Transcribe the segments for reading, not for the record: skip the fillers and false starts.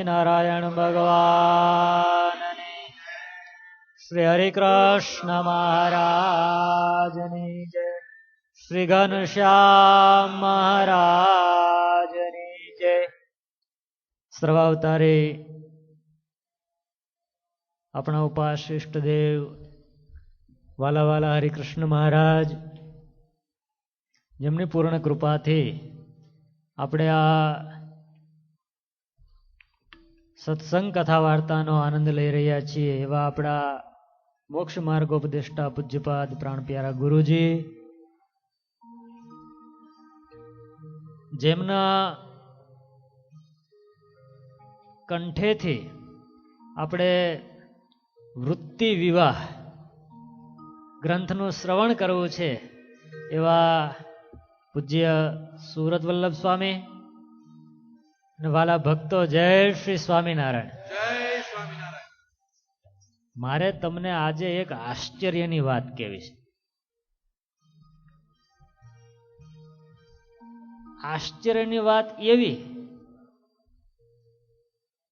નારાયણ ભગવાનની શ્રી હરિકૃષ્ણ મહારાજની જય. શ્રી ઘનશ્યામ મહારાજની જય. સર્વાવતારી આપણા ઉપાસ ઇષ્ટદેવ વાલા વાલા હરિકૃષ્ણ મહારાજ, જેમની પૂર્ણ કૃપાથી આપણે આ સત્સંગ કથા વાર્તાનો આનંદ લઈ રહ્યા છીએ, એવા આપણા મોક્ષ માર્ગોપદેષ્ટા પૂજ્યપાદ પ્રાણ પ્યારા ગુરુજી, જેમના કંઠેથી આપણે વૃત્તિ વિવાહ ગ્રંથનું શ્રવણ કરવું છે, એવા પૂજ્ય સુરત વલ્લભ સ્વામી અને વાલા ભક્તો, જય શ્રી સ્વામિનારાયણ. જય સ્વામિનારાયણ. મારે તમને આજે એક આશ્ચર્યની વાત કહેવી છે. આશ્ચર્યની વાત એવી,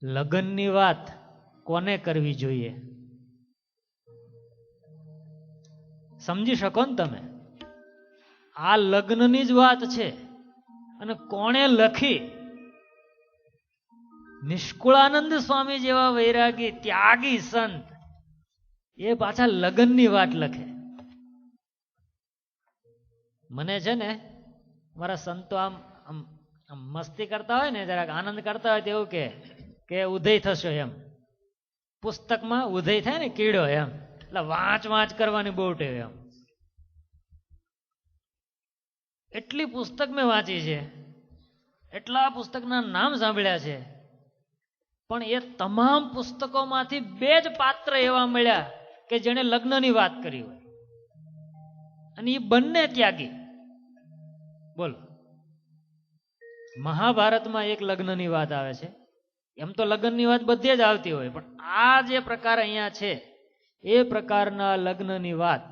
લગ્નની વાત કોને કરવી જોઈએ? સમજી શકો ને તમે? આ લગ્નની જ વાત છે, અને કોણે લખી? નિષ્કુળાનંદ સ્વામી જેવા વૈરાગી ત્યાગી સંત એ પાછા લગ્નની વાત લખે. મને છે ને મારા સંતો આમ મસ્તી કરતા હોય ને, જરાક આનંદ કરતા હોય તેવું કે ઉદય થશો એમ. પુસ્તકમાં ઉદય થાય ને, કીડો એમ, એટલે વાંચ કરવાની બહુ ટેવ એમ. એટલી પુસ્તક મેં વાંચી છે, એટલા પુસ્તકના નામ સાંભળ્યા છે, પણ એ તમામ પુસ્તકોમાંથી બે જ પાત્ર એવા મળ્યા કે જેણે લગ્નની વાત કરી હોય, અને એ બંને ત્યાગી. બોલો, મહાભારતમાં એક લગ્નની વાત આવે છે. એમ તો લગ્નની વાત બધે જ આવતી હોય, પણ આ જે પ્રકાર અહીંયા છે એ પ્રકારના લગ્નની વાત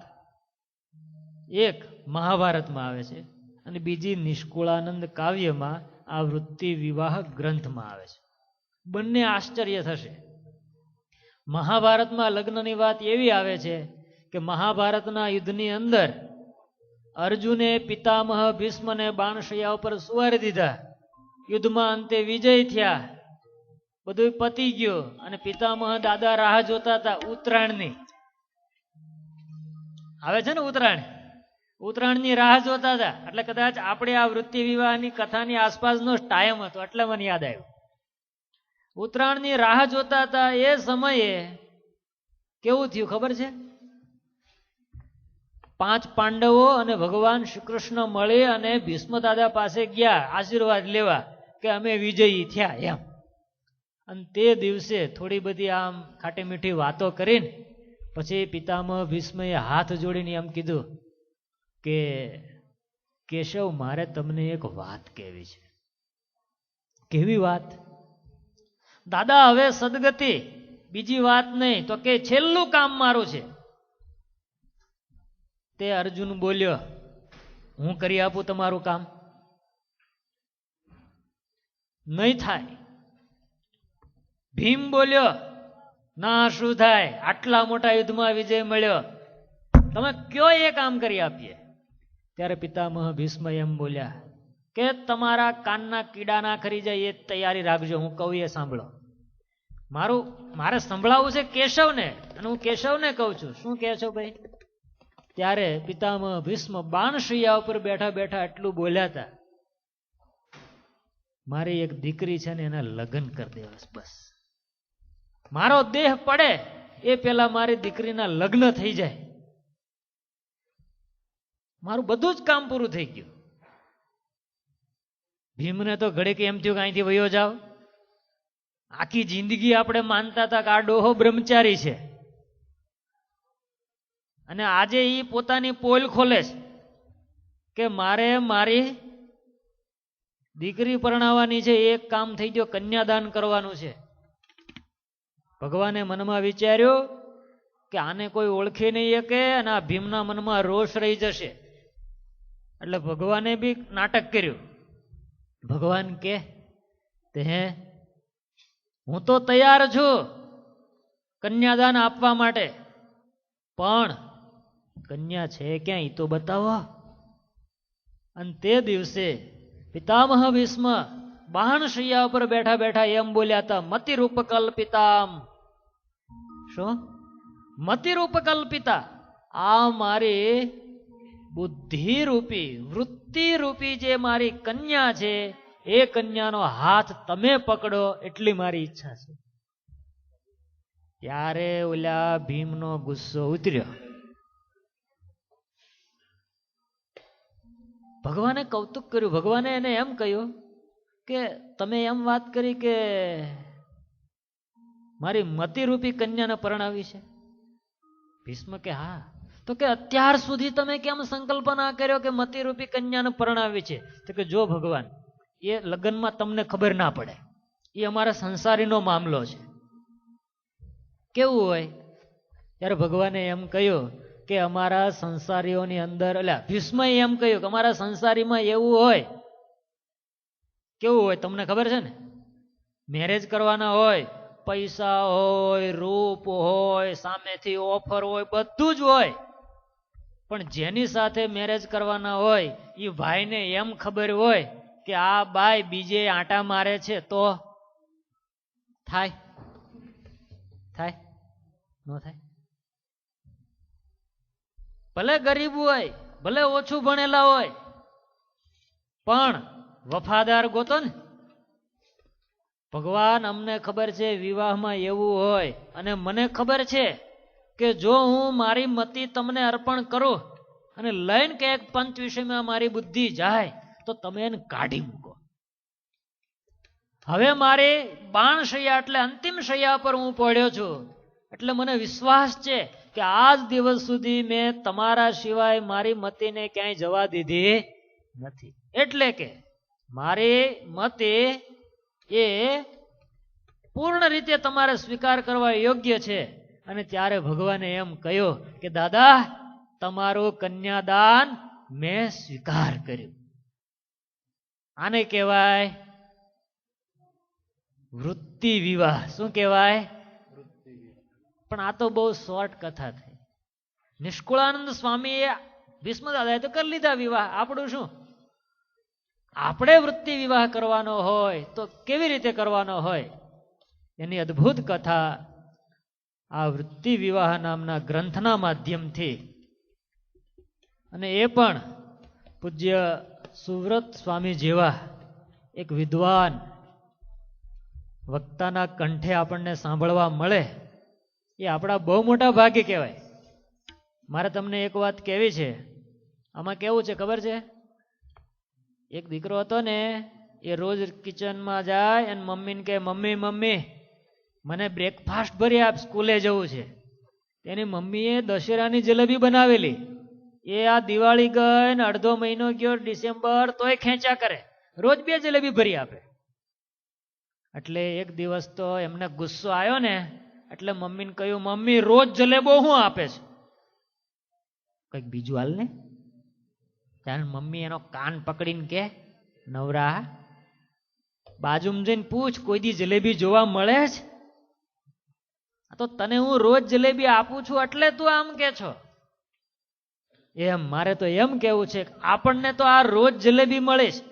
એક મહાભારતમાં આવે છે, અને બીજી નિષ્કુળાનંદ કાવ્યમાં આ વૃત્તિ વિવાહ ગ્રંથમાં આવે છે. બંને આશ્ચર્ય થશે. મહાભારતમાં લગ્નની વાત એવી આવે છે કે મહાભારતના યુદ્ધની અંદર અર્જુને પિતામહ ભીષ્મને બાણશૈયા ઉપર સુવારી દીધા. યુદ્ધમાં અંતે વિજય થયા, બધું પતી ગયું, અને પિતામહ દાદા રાહ જોતા હતા ઉત્તરાયણની. આવે છે ને ઉત્તરાયણની રાહ જોતા હતા. એટલે કદાચ આપણે આ વૃત્તિ વિવાહની કથાની આસપાસનો ટાઈમ હતો, એટલે મને યાદ આવ્યું. ઉત્તરાયણની રાહ જોતા હતા એ સમયે કેવું થયું ખબર છે? 5 પાંડવો અને ભગવાન શ્રી કૃષ્ણ મળી અને ભીષ્મ દાદા પાસે ગયા આશીર્વાદ લેવા કે અમે વિજયી થયા એમ. અને તે દિવસે થોડી બધી આમ ખાટી મીઠી વાતો કરીને પછી પિતામહ ભીષ્મએ હાથ જોડીને એમ કીધું કે કેશવ, મારે તમને એક વાત કહેવી છે. કેવી વાત? દાદા, હવે સદગતિ, બીજી વાત નહીં, તો કે છેલ્લું કામ મારું છે. તે અર્જુન બોલ્યો, હું કરી આપું તમારું કામ? નહીં થાય. ભીમ બોલ્યો, ના, શું થાય? આટલા મોટા યુદ્ધમાં વિજય મળ્યો, તમે કયો એ કામ કરી આપીએ. ત્યારે પિતામહ ભીષ્મ એમ બોલ્યા કે તમારા કાનના કીડા ના ખરી જાય એ તૈયારી રાખજો, હું કહું એ સાંભળો. મારે સંભળાવવું છે કેશવને, અને હું કેશવને કહું છું. શું કહે છો ભાઈ? ત્યારે પિતામહ ભીષ્મ બાણશૈયા ઉપર બેઠા બેઠા એટલું બોલ્યા હતા, મારી એક દીકરી છે ને એના લગ્ન કરી દેવા, બસ. મારો દેહ પડે એ પેલા મારી દીકરીના લગ્ન થઈ જાય, મારું બધું જ કામ પૂરું થઈ ગયું. ભીમને તો ઘડીક એમ થયું કે અહીંથી વયો જાવ. આખી જિંદગી આપણે માનતા હતા કે આ ડોહો બ્રહ્મચારી છે, અને આજે એ પોતાની પોલ ખોલે છે કે મારે મારી દીકરી પરણાવવાની છે. એક કામ થઈ ગયો, કન્યાદાન કરવાનું છે. ભગવાને મનમાં વિચાર્યું કે આને કોઈ ઓળખી નહીં શકે, અને આ ભીમના મનમાં રોષ રહી જશે. એટલે ભગવાને બી નાટક કર્યું. ભગવાન કે તે હું તો તૈયાર છું કન્યાદાન આપવા માટે, પણ કન્યા છે ક્યાં એ તો બતાવો. અને તે દિવસે પિતામહ ભીષ્મ બાણશૈયા ઉપર બેઠા બેઠા એમ બોલ્યા હતા, મતિરૂપ કલ્પિતામ. શું? મતિરૂપ કલ્પિતા. આ મારી બુદ્ધિ રૂપી વૃત્તિ રૂપી જે મારી કન્યા છે, એ કન્યાનો હાથ તમે પકડો એટલી મારી ઈચ્છા છે. ત્યારે ઓલા ભીમનો ગુસ્સો ઉતર્યો. ભગવાને કૌતુક કર્યું. ભગવાને એને એમ કહ્યું કે તમે એમ વાત કરી કે મારી મતિરૂપી કન્યાને પરણાવી છે. ભીષ્મ કે હા. તો કે અત્યાર સુધી તમે કેમ સંકલ્પના કર્યો કે મતિરૂપી કન્યાને પરણાવી છે? તો કે જો ભગવાન, એ લગ્નમાં તમને ખબર ના પડે, એ અમારા સંસારીનો મામલો છે. કેવું હોય? ત્યારે ભગવાને એમ કહ્યું કે અમારા સંસારીઓની અંદર, એટલે ભીષ્મએ એમ કહ્યું કે અમારા સંસારીમાં એવું હોય. કેવું હોય તમને ખબર છે ને? મેરેજ કરવાના હોય, પૈસા હોય, રૂપ હોય, સામેથી ઓફર હોય, બધું જ હોય. પણ જેની સાથે મેરેજ કરવાના હોય એ ભાઈને એમ ખબર હોય કે આ બાઈ બીજે આંટા મારે છે, તો થાય? થાય? ન થાય. ભલે ગરીબ હોય, ભલે ઓછું ભણેલા હોય, પણ વફાદાર ગોતો ને. ભગવાન અમને ખબર છે વિવાહમાં એવું હોય, અને મને ખબર છે કે જો હું મારી મતિ તમને અર્પણ કરું અને લઈને કે એક પંચ વિષયમાં મારી બુદ્ધિ જાય તો તમે એને કાઢી મૂકો. હવે મારી બાણશૈયા એટલે અંતિમ શૈયા પર હું પડ્યો છું, એટલે મને વિશ્વાસ છે કે આજ દિવસ સુધી મેં તમારા સિવાય મારી મતિને ક્યાંય જવા દીધી નથી. એટલે કે મારી મતિ એ પૂર્ણ રીતે તમારે સ્વીકાર કરવા યોગ્ય છે. અને ત્યારે ભગવાને એમ કહ્યું કે દાદા, તમારું કન્યાદાન મેં સ્વીકાર કર્યું. આને કહેવાય વૃત્તિ વિવાહ. શું કહેવાય? પણ આ તો બહુ શોર્ટ કથા થઈ. નિષ્કુળાનંદ સ્વામીએ, ભીષ્મ દાદાએ તો કરી લીધા વિવાહ. આપણું શું? આપણે વૃત્તિ વિવાહ કરવાનો હોય તો કેવી રીતે કરવાનો હોય એની અદ્ભુત કથા આ વૃત્તિ વિવાહ નામના ગ્રંથના માધ્યમથી, અને એ પણ પૂજ્ય સુવ્રત સ્વામી જેવા એક વિદ્વાન વક્તાના કંઠે આપણને સાંભળવા મળે, એ આપણા બહુ મોટા ભાગ્ય કહેવાય. મારે તમને એક વાત કહેવી છે. આમાં કેવું છે ખબર છે? એક દીકરો હતો ને, એ રોજ કિચનમાં જાય અને મમ્મીને કહે, મમ્મી મમ્મી મને બ્રેકફાસ્ટ ભરી આપ, સ્કૂલે જવું છે. એની મમ્મીએ દશેરાની જલેબી બનાવેલી. એ આ દિવાળી ગઈ ને અડધો મહિનો ગયો, ડિસેમ્બર, તોય ખેંચ્યા કરે, રોજ 2 જલેબી ભરી આપે. એટલે એક દિવસ તો એમને ગુસ્સો આવ્યો ને, એટલે મમ્મીને કહ્યું, મમ્મી રોજ જલેબો શું આપે છે? કંઈક બીજું હાલ ને. ત્યારે મમ્મી એનો કાન પકડીને કે, નવરા, બાજુમાં જઈને પૂછ, કોઈ દી જલેબી જોવા મળે છે? તો તને હું રોજ જલેબી આપું છું એટલે તું આમ કે છો. એમ મારે તો એમ કેવું છે, આપણને તો આ રોજ જલેબી મળે છે.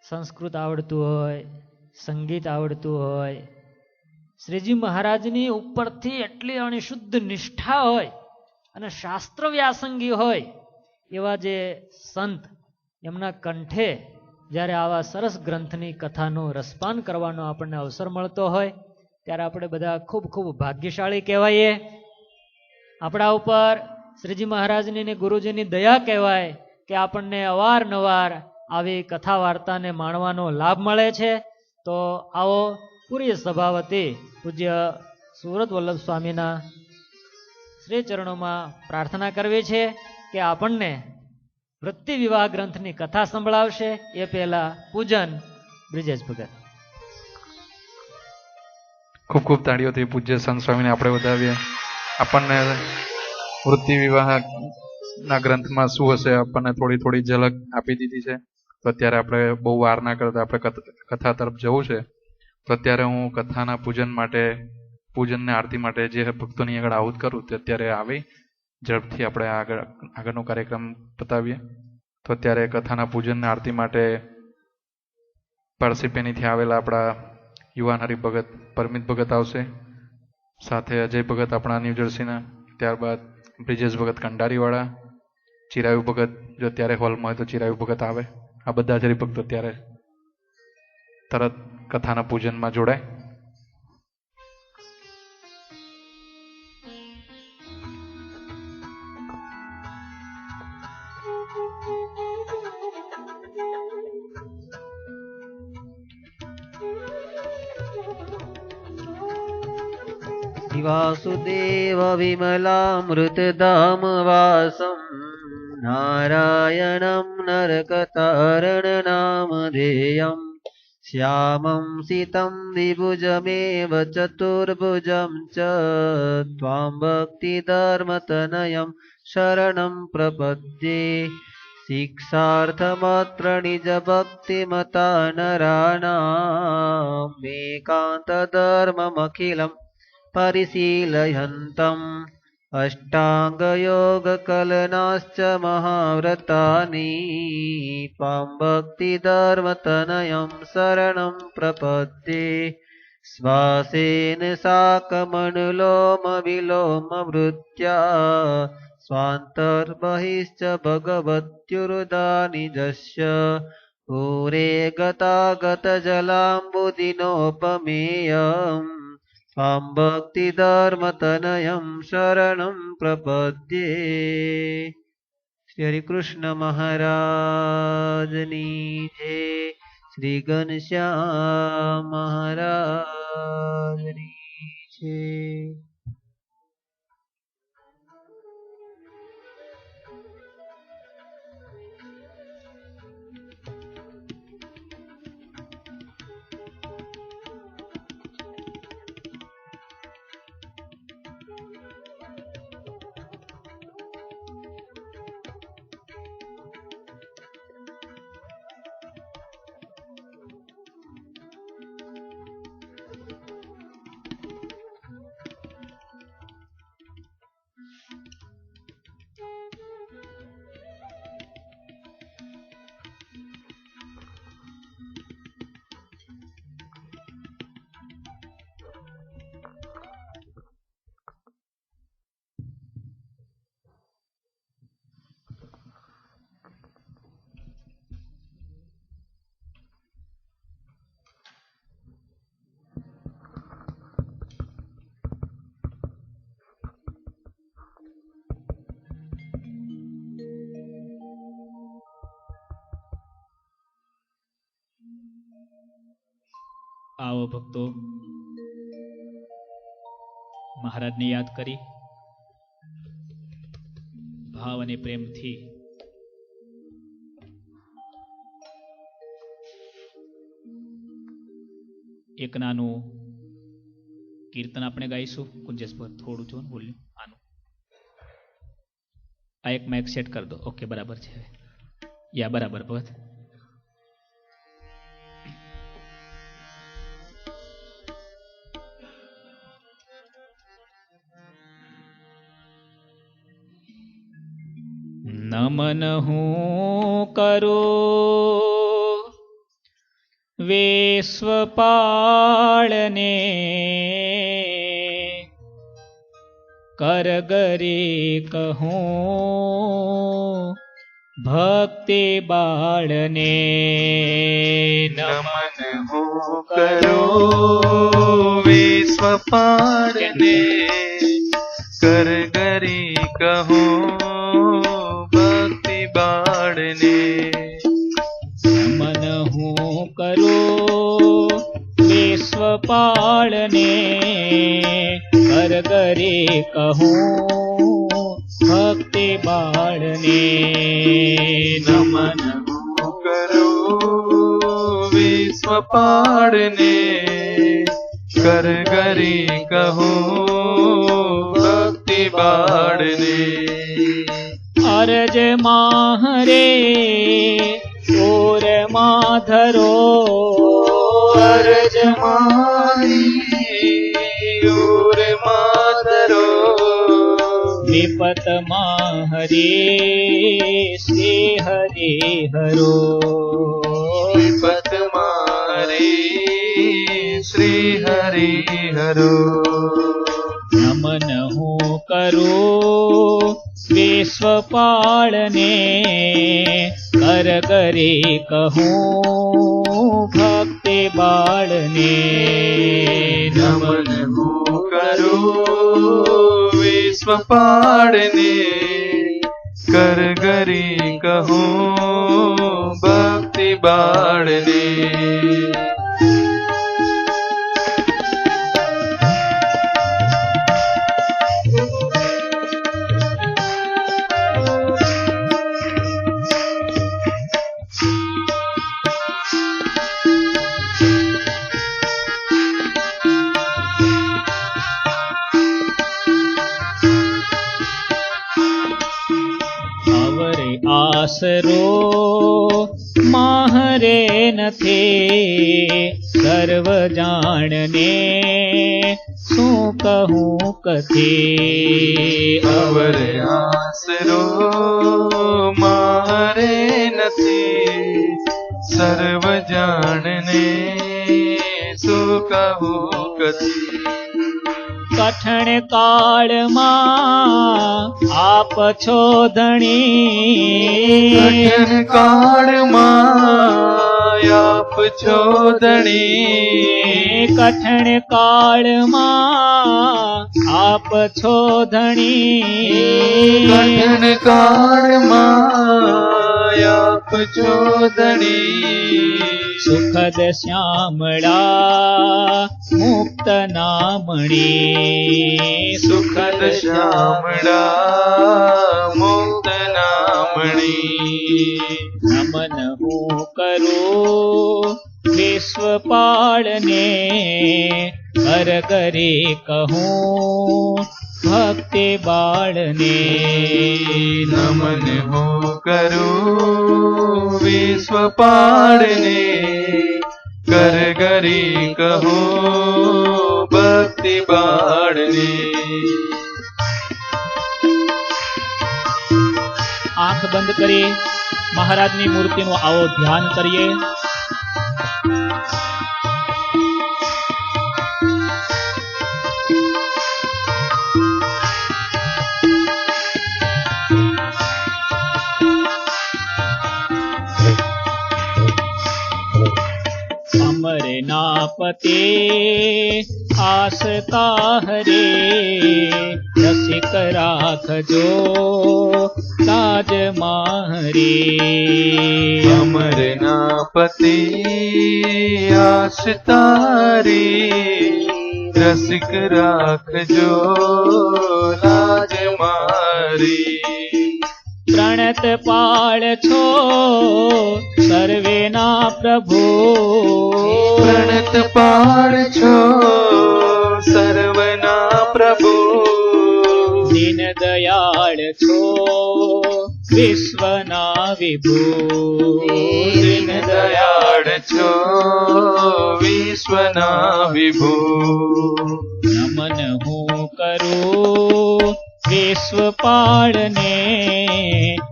સંસ્કૃત આવડતું હોય, સંગીત આવડતું હોય, શ્રીજી મહારાજની ઉપરથી એટલી અણિશુદ્ધ નિષ્ઠા હોય અને શાસ્ત્ર વ્યાસંગી હોય એવા જે સંત, એમના કંઠે જ્યારે આવા સરસ ગ્રંથની કથાનું રસપાન કરવાનો આપણને અવસર મળતો હોય ત્યારે આપણે બધા ખૂબ ખૂબ ભાગ્યશાળી કહેવાઈએ. આપણા ઉપર શ્રીજી મહારાજની ને ગુરુજીની દયા કહેવાય કે આપણને અવારનવાર આવી કથા વાર્તાને માણવાનો લાભ મળે છે. તો આવો પૂરી સભાવતી પૂજ્ય સુવ્રત વલ્લભ સ્વામીના શ્રી ચરણોમાં પ્રાર્થના કરવી છે કે આપણને વૃત્તિ વિવાહ ગ્રંથની કથા સંભળાવશે. એ પહેલા પૂજન બ્રિજેશ ભગત. ખૂબ ખૂબ તાળીઓથી પૂજ્ય સંત સ્વામીને આપણે વધાવીએ. આપણને વૃત્તિ વિવાહ ના ગ્રંથમાં શું હશે આપણને થોડી થોડી ઝલક આપી દીધી છે. તો અત્યારે આપણે બહુ વાર ના કરતા આપણે કથા તરફ જવું છે. તો અત્યારે હું કથાના પૂજનને આરતી માટે જે ભક્તોની આગળ આહુત કરું તે અત્યારે આવી ઝડપથી આપણે આગળનો કાર્યક્રમ પતાવીએ. તો અત્યારે કથાના પૂજનને આરતી માટે પારસીપેનીથી આવેલા આપણા યુવાન હરિભગત પરમિત ભગત આવશે, સાથે અજય ભગત આપણા ન્યૂ જર્સીના, ત્યારબાદ બ્રિજેશ ભગત કંડારીવાળા, ચિરાયુ ભગત જો અત્યારે હોલમાં હોય તો ચિરાયુ ભગત આવે. આ બધા જ હરિભક્તો અત્યારે તરત કથાના પૂજનમાં જોડાય. वासुदेव विमलामृतधाम वासं नारायणं नरकतारणनामधेयं श्यामं सितं द्विभुजमेव चतुर्भुजं च त्वां भक्तिधर्मतनयं शरणं प्रपद्ये शिक्षार्थमत्र निजभक्तिमता नराणाम् एकान्तधर्ममखिलं परिशीलयन्तम् अष्टाङ्गयोगकलनाश्च महाव्रतानि त्वां भक्तिधर्मतनयं शरणं प्रपद्ये श्वासेन साकमनुलोमविलोमवृत्त्या स्वान्तर्बहिश्च भगवत्युरुदानिजस्य पूरे गतागतजलाम्बुदिनोपमेयम् त्वां भक्तिधर्मतनयं शरणं प्रपद्ये. श्री हरिकृष्ण महाराजनी जय. श्री घनश्याम महाराजनी जय. આવો ભક્તો મહારાજને યાદ કરી ભાવ અને પ્રેમથી એક નાનું કીર્તન આપણે ગાઈશું. કુંજેશ પર થોડું જો બોલ્યું આનું. આ એક માઇક સેટ કરી દો. ઓકે, બરાબર છે. યા બરાબર ભગત. નમન હું કરું વેશ્વપાળને કરગરી કહું ભક્તિ બાળને. નમન હું કરું વિશ્વપાળને કરગરી કહું ભક્તિ બાળને. નમન હું કરું વિશ્વપાળને કરગરી કહું ભક્તિ બાળને. નમન હું કરું વિશ્વપાળને કરગરી કહું ભક્તિ બાળને. અરજ માહરે ઓરમાં ધરો અરજ મારી ઓરમાં ધરો વિપતમાં હરે શ્રી હરે હરો વિપત મારી શ્રી હરિ હરો નમન હું કરું વિશ્વપાળને કર કરે કહું ભક્તિ બાળને નમન હું કરું વિશ્વપાળને કર ગરી કહું ભક્તિ બાળને અવરે આસરો માહરે નથી સર્વ જાણને શું કહું કથી અવર આસરો મારે નથી સર્વ જાણને શું કહું કથી કઠણ કાળમાં આપ છો ધણી કઠણ કાળમાં આપ છો ધણી કઠણ કાળમાં આપ છો ધણી કઠણ કાળમાં આપ છો ધણી સુખદ શ્યામળા મુક્ત નામણી સુખદ શ્યામળા મુક્ત નામણી નમન હું કરું વિશ્વપાળને કર કરે કહું ભક્તિ બાળને નમન હું કરું વિશ્વપાળને કર ગરી કહું ભક્તિ બાળને આંખ બંધ કરી મહારાજની મૂર્તિનું આવો ધ્યાન કરીએ. અમરનાપતે આસતા હરે રસિક રાખજો તાજ મારે. અમરના પતિ આશ તારી રસિક રાખજો લાજ મારી. પ્રણત પાળ છો સર્વેના પ્રભુ પ્રણત પાળ છો સર્વના પ્રભુ. દીન દયાળ છો વિશ્વના વિભુ દીન દયાળ છો વિશ્વના વિભુ. નમન હું કરું વિશ્વપાળને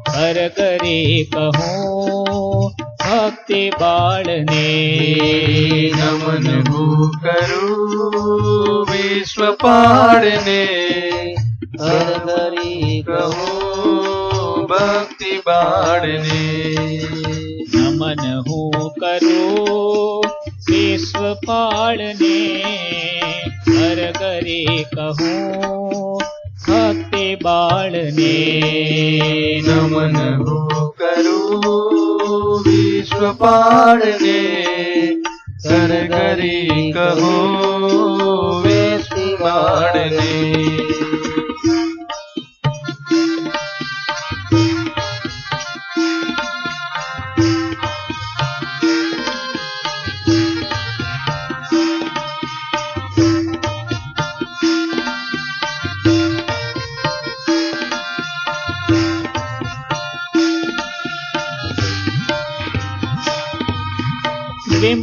કર કરે કહું ભક્તિ બાળને. નમન હું કરું વિશ્વપાળને હરહરી કહું ભક્તિ બાળને. નમન હું કરું વિશ્વપાળને કર કરે કહું ભક્તિ બાળને. નમન હું કરું વિશ્વપાળને કર કરી કહું વેસ્તી બાળને.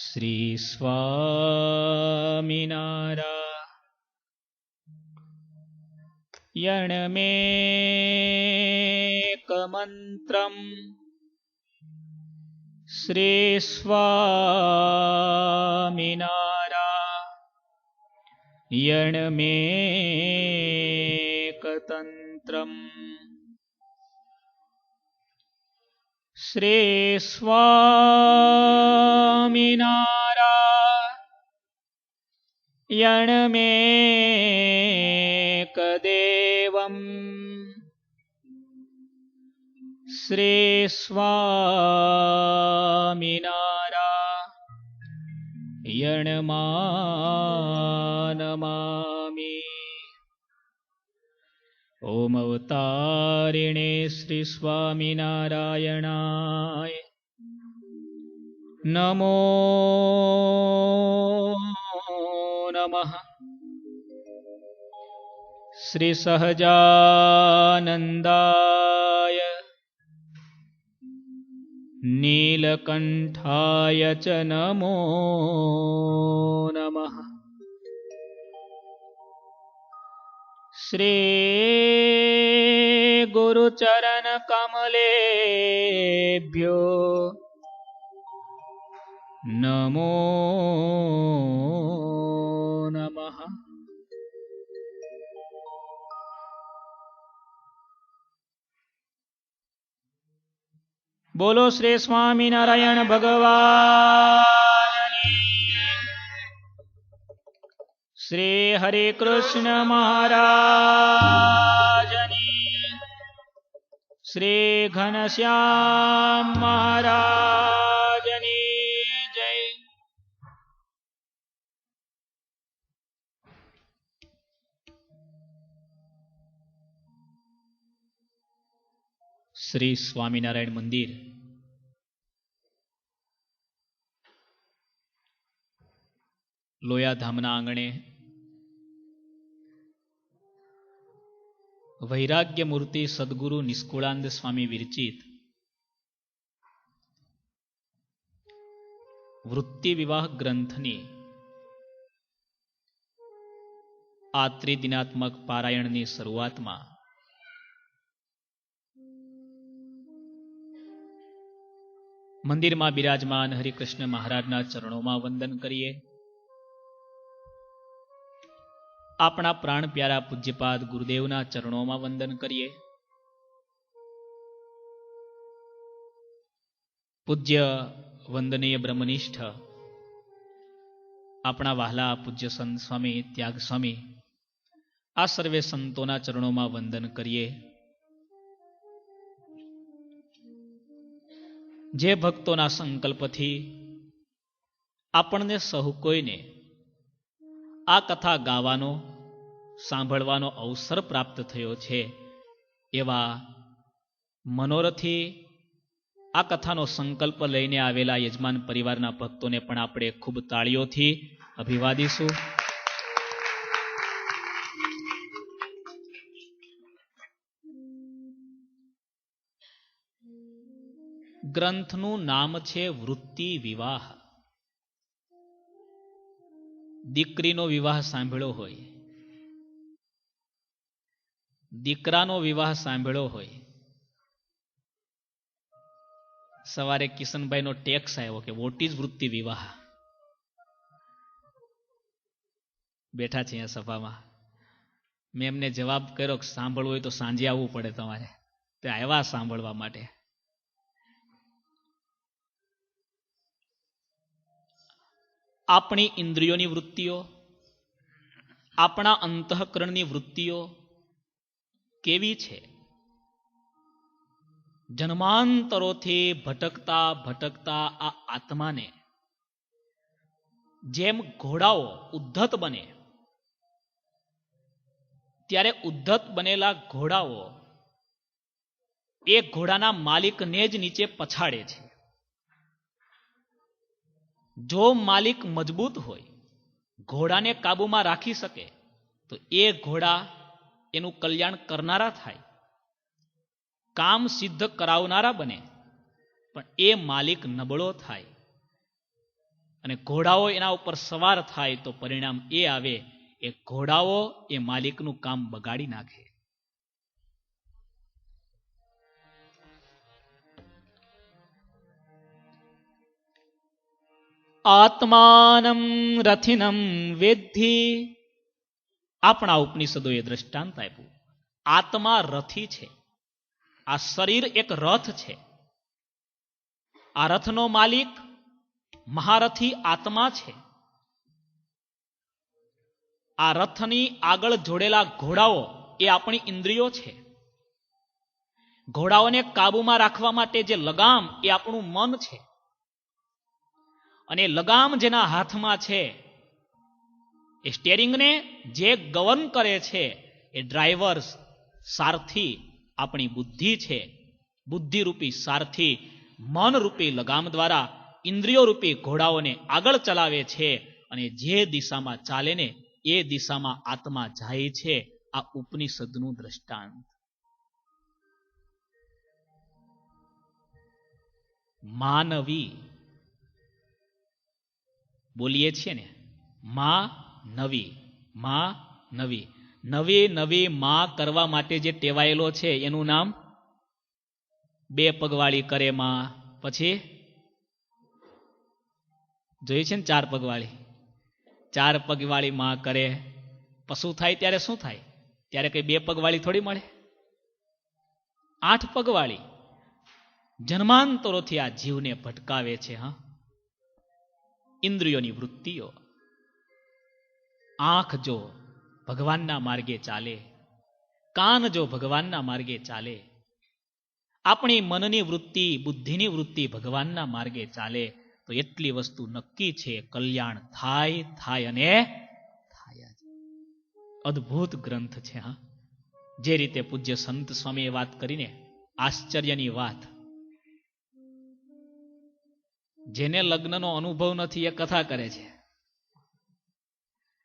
શ્રી સ્વામિનારાયણમેકમંત્રમ શ્રી સ્વામિનારાયણમેકતંત્રમ શ્રી સ્વામિનારાયણમેકદેવમ શ્રી સ્વામિનારાયણમાનમામિ. ઓમ અવતારિણે શ્રી સ્વામિનારાયણાય નમો નમઃ. શ્રી સહજાનંદાય નીલકંઠાય ચ નમો નમઃ. શ્રી ગુરુચરણ કમલેભ્યો નમો નમઃ. બોલો શ્રી સ્વામિનારાયણ ભગવાનની. શ્રી હરે કૃષ્ણ મહારાજની. શ્રી ઘનશ્યામ મહારાજની જય. શ્રી સ્વામિનારાયણ મંદિર લોયાધામના આંગણે વૈરાગ્ય મૂર્તિ સદગુરુ નિષ્કુળાનંદ સ્વામી વિરચિત વૃત્તિ વિવાહ ગ્રંથની આ ત્રિદિનાત્મક પારાયણની શરૂઆતમાં મંદિરમાં બિરાજમાન હરિકૃષ્ણ મહારાજના ચરણોમાં વંદન કરીએ. આપણા પ્રાણ પ્યારા પૂજ્યપાદ ગુરુદેવના ચરણોમાં વંદન કરીએ. પૂજ્ય વંદનીય બ્રહ્મનિષ્ઠ આપણા વહાલા પૂજ્ય સંત સ્વામી ત્યાગ સ્વામી આ સર્વે સંતોના ચરણોમાં વંદન કરીએ. જે ભક્તોના સંકલ્પથી આપણને સહુ કોઈને આ કથા ગાવાનો સાંભળવાનો અવસર પ્રાપ્ત થયો છે એવા મનોરથી આ કથાનો સંકલ્પ લઈને આવેલા યજમાન પરિવારના ભક્તોને પણ આપણે ખૂબ તાળીઓથી અભિવાદીશું. ગ્રંથનું નામ છે વૃત્તિ વિવાહ. દીકરીનો વિવાહ સાંભળ્યો હોય, દીકરાનો વિવાહ સાંભળ્યો હોય. સવારે કિશનભાઈનો ટેક્સ આવ્યો કે વોટ ઇઝ વૃત્તિ વિવાહ. બેઠા છે અહીંયા સભામાં. મેં એમને જવાબ કર્યો કે સાંભળવું હોય તો સાંજે આવવું પડે તમારે. તે આવ્યા સાંભળવા માટે. આપણી ઇન્દ્રિયોની વૃત્તિઓ, આપણા અંતઃકરણની વૃત્તિઓ કેવી છે? જન્માંતરોથી ભટકતા ભટકતા આ આત્માને જેમ ઘોડાઓ ઉદ્ધત બને ત્યારે ઉદ્ધત બનેલા ઘોડાઓ એ ઘોડાના માલિકને જ નીચે પછાડે છે. જો માલિક મજબૂત હોય, ઘોડાને કાબુમાં રાખી શકે તો એ ઘોડા એનું કલ્યાણ કરનારા થાય, કામ સિદ્ધ કરાવનારા બને. પણ એ માલિક નબળો થાય અને ઘોડાઓ એના ઉપર સવાર થાય તો પરિણામ એ આવે એ ઘોડાઓ એ માલિકનું કામ બગાડી નાખે. આત્માનમ રથિનમ વેદ્ધિ. આપણા ઉપનિષદોએ દ્રષ્ટાંત આપ્યું. આત્મા રથી છે. આ શરીર એક રથ છે. આ રથનો માલિક મહારથી આત્મા છે. આ રથની આગળ જોડેલા ઘોડાઓ એ આપણી ઇન્દ્રિયો છે. ઘોડાઓને કાબુમાં રાખવા માટે જે લગામ એ આપણું મન છે. અને લગામ જેના હાથમાં છે એ સ્ટેરિંગને જે ગવર્ન કરે છે એ ડ્રાઈવર સારથી આપણી બુદ્ધિ છે. બુદ્ધિરૂપી સારથી મનરૂપી લગામ દ્વારા ઇન્દ્રિયો રૂપી ઘોડાઓને આગળ ચલાવે છે અને જે દિશામાં ચાલે ને એ દિશામાં આત્મા જાય છે. આ ઉપનિષદનું દ્રષ્ટાંત. માનવી બોલીએ છીએ ને, માં નવી, માં નવી. નવી નવી માં કરવા માટે જે ટેવાયેલો છે એનું નામ બે પગવાળી કરે માં. પછી જોઈ છે ને ચાર પગવાળી. ચાર પગવાળી માં કરે. પશુ થાય ત્યારે શું થાય? ત્યારે કઈ બે પગવાળી થોડી મળે. 8 પગવાળી જન્માંતરોથી આ જીવને ભટકાવે છે. હા, ઇન્દ્રિયોની વૃત્તિઓ. આંખ જો ભગવાનના માર્ગે ચાલે, કાન જો ભગવાનના માર્ગે ચાલે, આપણી મનની વૃત્તિ, બુદ્ધિની વૃત્તિ ભગવાનના માર્ગે ચાલે તો એટલી વસ્તુ નક્કી છે, કલ્યાણ થાય થાય અને થાય જ. અદ્ભુત ગ્રંથ છે. હા, જે રીતે પૂજ્ય સંત સ્વામીએ વાત કરીને આશ્ચર્યની વાત. જેને લગ્નનો અનુભવ નથી એ કથા કરે છે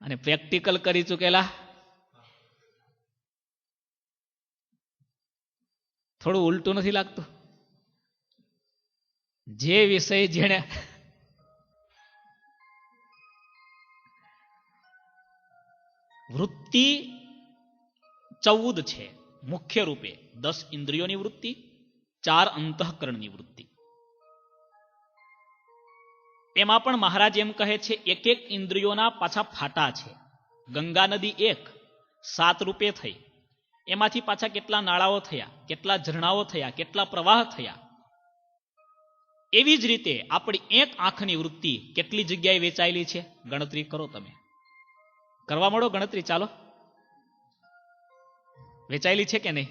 અને પ્રેક્ટિકલ કરી ચૂકેલા થોડું ઉલટું નથી લાગતું? જે વિષય જેણે વૃત્તિ 14 છે મુખ્ય રૂપે. 10 ઇન્દ્રિયોની વૃત્તિ, 4 અંતઃકરણની વૃત્તિ. એમાં પણ મહારાજ એમ કહે છે એક એક ઇન્દ્રિયોના પાછા ફાટા છે. ગંગા નદી 7 રૂપે થઈ, એમાંથી પાછા કેટલા નાળાઓ થયા, કેટલા ઝરણાઓ થયા, કેટલા પ્રવાહ થયા. એવી જ રીતે આપણી એક આંખની વૃત્તિ કેટલી જગ્યાએ વેચાયેલી છે ગણતરી કરો. તમે કરવા મળો ગણતરી, ચાલો. વેચાયેલી છે કે નહીં?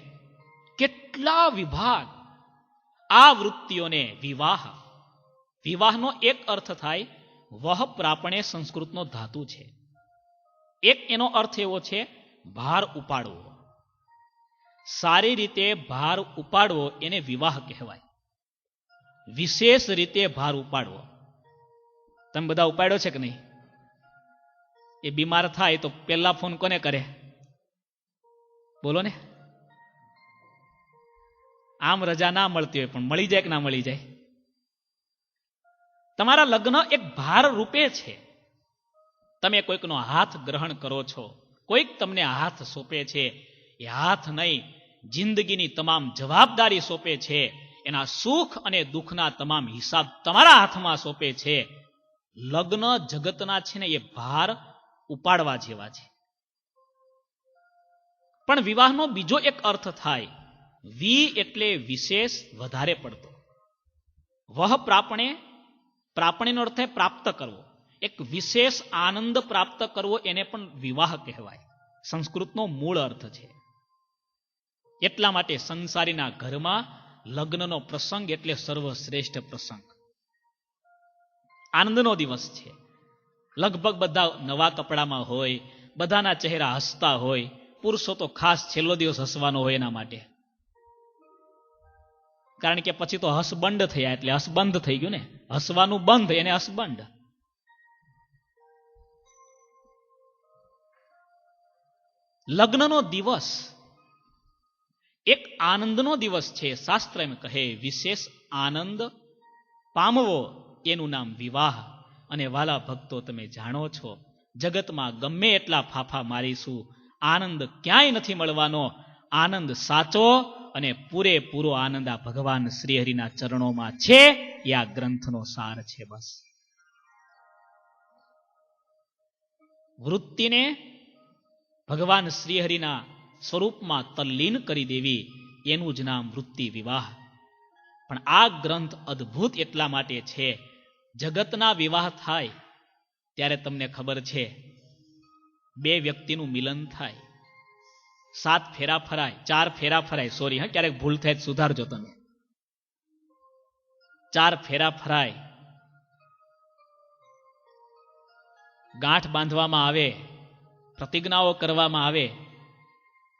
કેટલા વિભાગ. આ વૃત્તિઓને વિવાહ. વિવાહનો એક અર્થ થાય વહ પ્રાપણે, સંસ્કૃતનો ધાતુ છે. એક એનો અર્થ એવો છે ભાર ઉપાડવો. સારી રીતે ભાર ઉપાડવો એને વિવાહ કહેવાય. વિશેષ રીતે ભાર ઉપાડવો. તમે બધા ઉપાડ્યો છે કે નહીં? એ બીમાર થાય તો પહેલા ફોન કોને કરે? બોલો ને. આમ રજા ના મળતી હોય પણ મળી જાય કે ના મળી જાય? તમારા લગ્ન એક ભાર રૂપે છે. તમે કોઈકનો હાથ ગ્રહણ કરો છો, કોઈક તમને હાથ સોંપે છે. એ હાથ નહીં, જિંદગીની તમામ જવાબદારી સોંપે છે. એના સુખ અને દુઃખના તમામ હિસાબ તમારા હાથમાં સોંપે છે. લગ્ન જગતના છે ને એ ભાર ઉપાડવા જેવા છે. પણ વિવાહનો બીજો એક અર્થ થાય વી એટલે વિશેષ, વધારે પડતો. વહ પ્રાપણે, પ્રાપણેનો અર્થ થાય પ્રાપ્ત કરવો. એક વિશેષ આનંદ પ્રાપ્ત કરવો એને પણ વિવાહ કહેવાય. સંસ્કૃતનો મૂળ અર્થ છે. એટલા માટે સંસારીના ઘરમાં લગ્નનો પ્રસંગ એટલે સર્વશ્રેષ્ઠ પ્રસંગ. આનંદનો દિવસ છે. લગભગ બધા નવા કપડામાં હોય, બધાના ચહેરા હસતા હોય. પુરુષો તો ખાસ છેલ્લો દિવસ હસવાનો હોય એના માટે, કારણ કે પછી તો હસબંધ થયા એટલે હસબંધ થઈ ગયું ને. હસવાનું બંધ એને હસબંધ. લગ્નનો દિવસ એક આનંદનો દિવસ છે. શાસ્ત્ર એમ કહે વિશેષ આનંદ પામવો એનું નામ વિવાહ. અને વાલા ભક્તો, તમે જાણો છો, જગતમાં ગમે એટલા ફાફા મારીશું, આનંદ ક્યાંય નથી મળવાનો. આનંદ સાચો અને પૂરેપૂરો આનંદ આ ભગવાન શ્રીહરિના ચરણોમાં છે. એ આ ગ્રંથનો સાર છે. બસ વૃત્તિને ભગવાન શ્રીહરિના સ્વરૂપમાં તલ્લીન કરી દેવી, એનું જ નામ વૃત્તિ વિવાહ. પણ આ ગ્રંથ અદ્ભુત એટલા માટે છે, જગતના વિવાહ થાય ત્યારે તમને ખબર છે, બે વ્યક્તિનું મિલન થાય, 7 ફેરા ફરાય, 4 ફેરા ફરાય, સોરી હા, ક્યારેક ભૂલ થાય સુધારજો તમે. 4 ફેરા ફરાય, ગાંઠ બાંધવામાં આવે, પ્રતિજ્ઞાઓ કરવામાં આવે.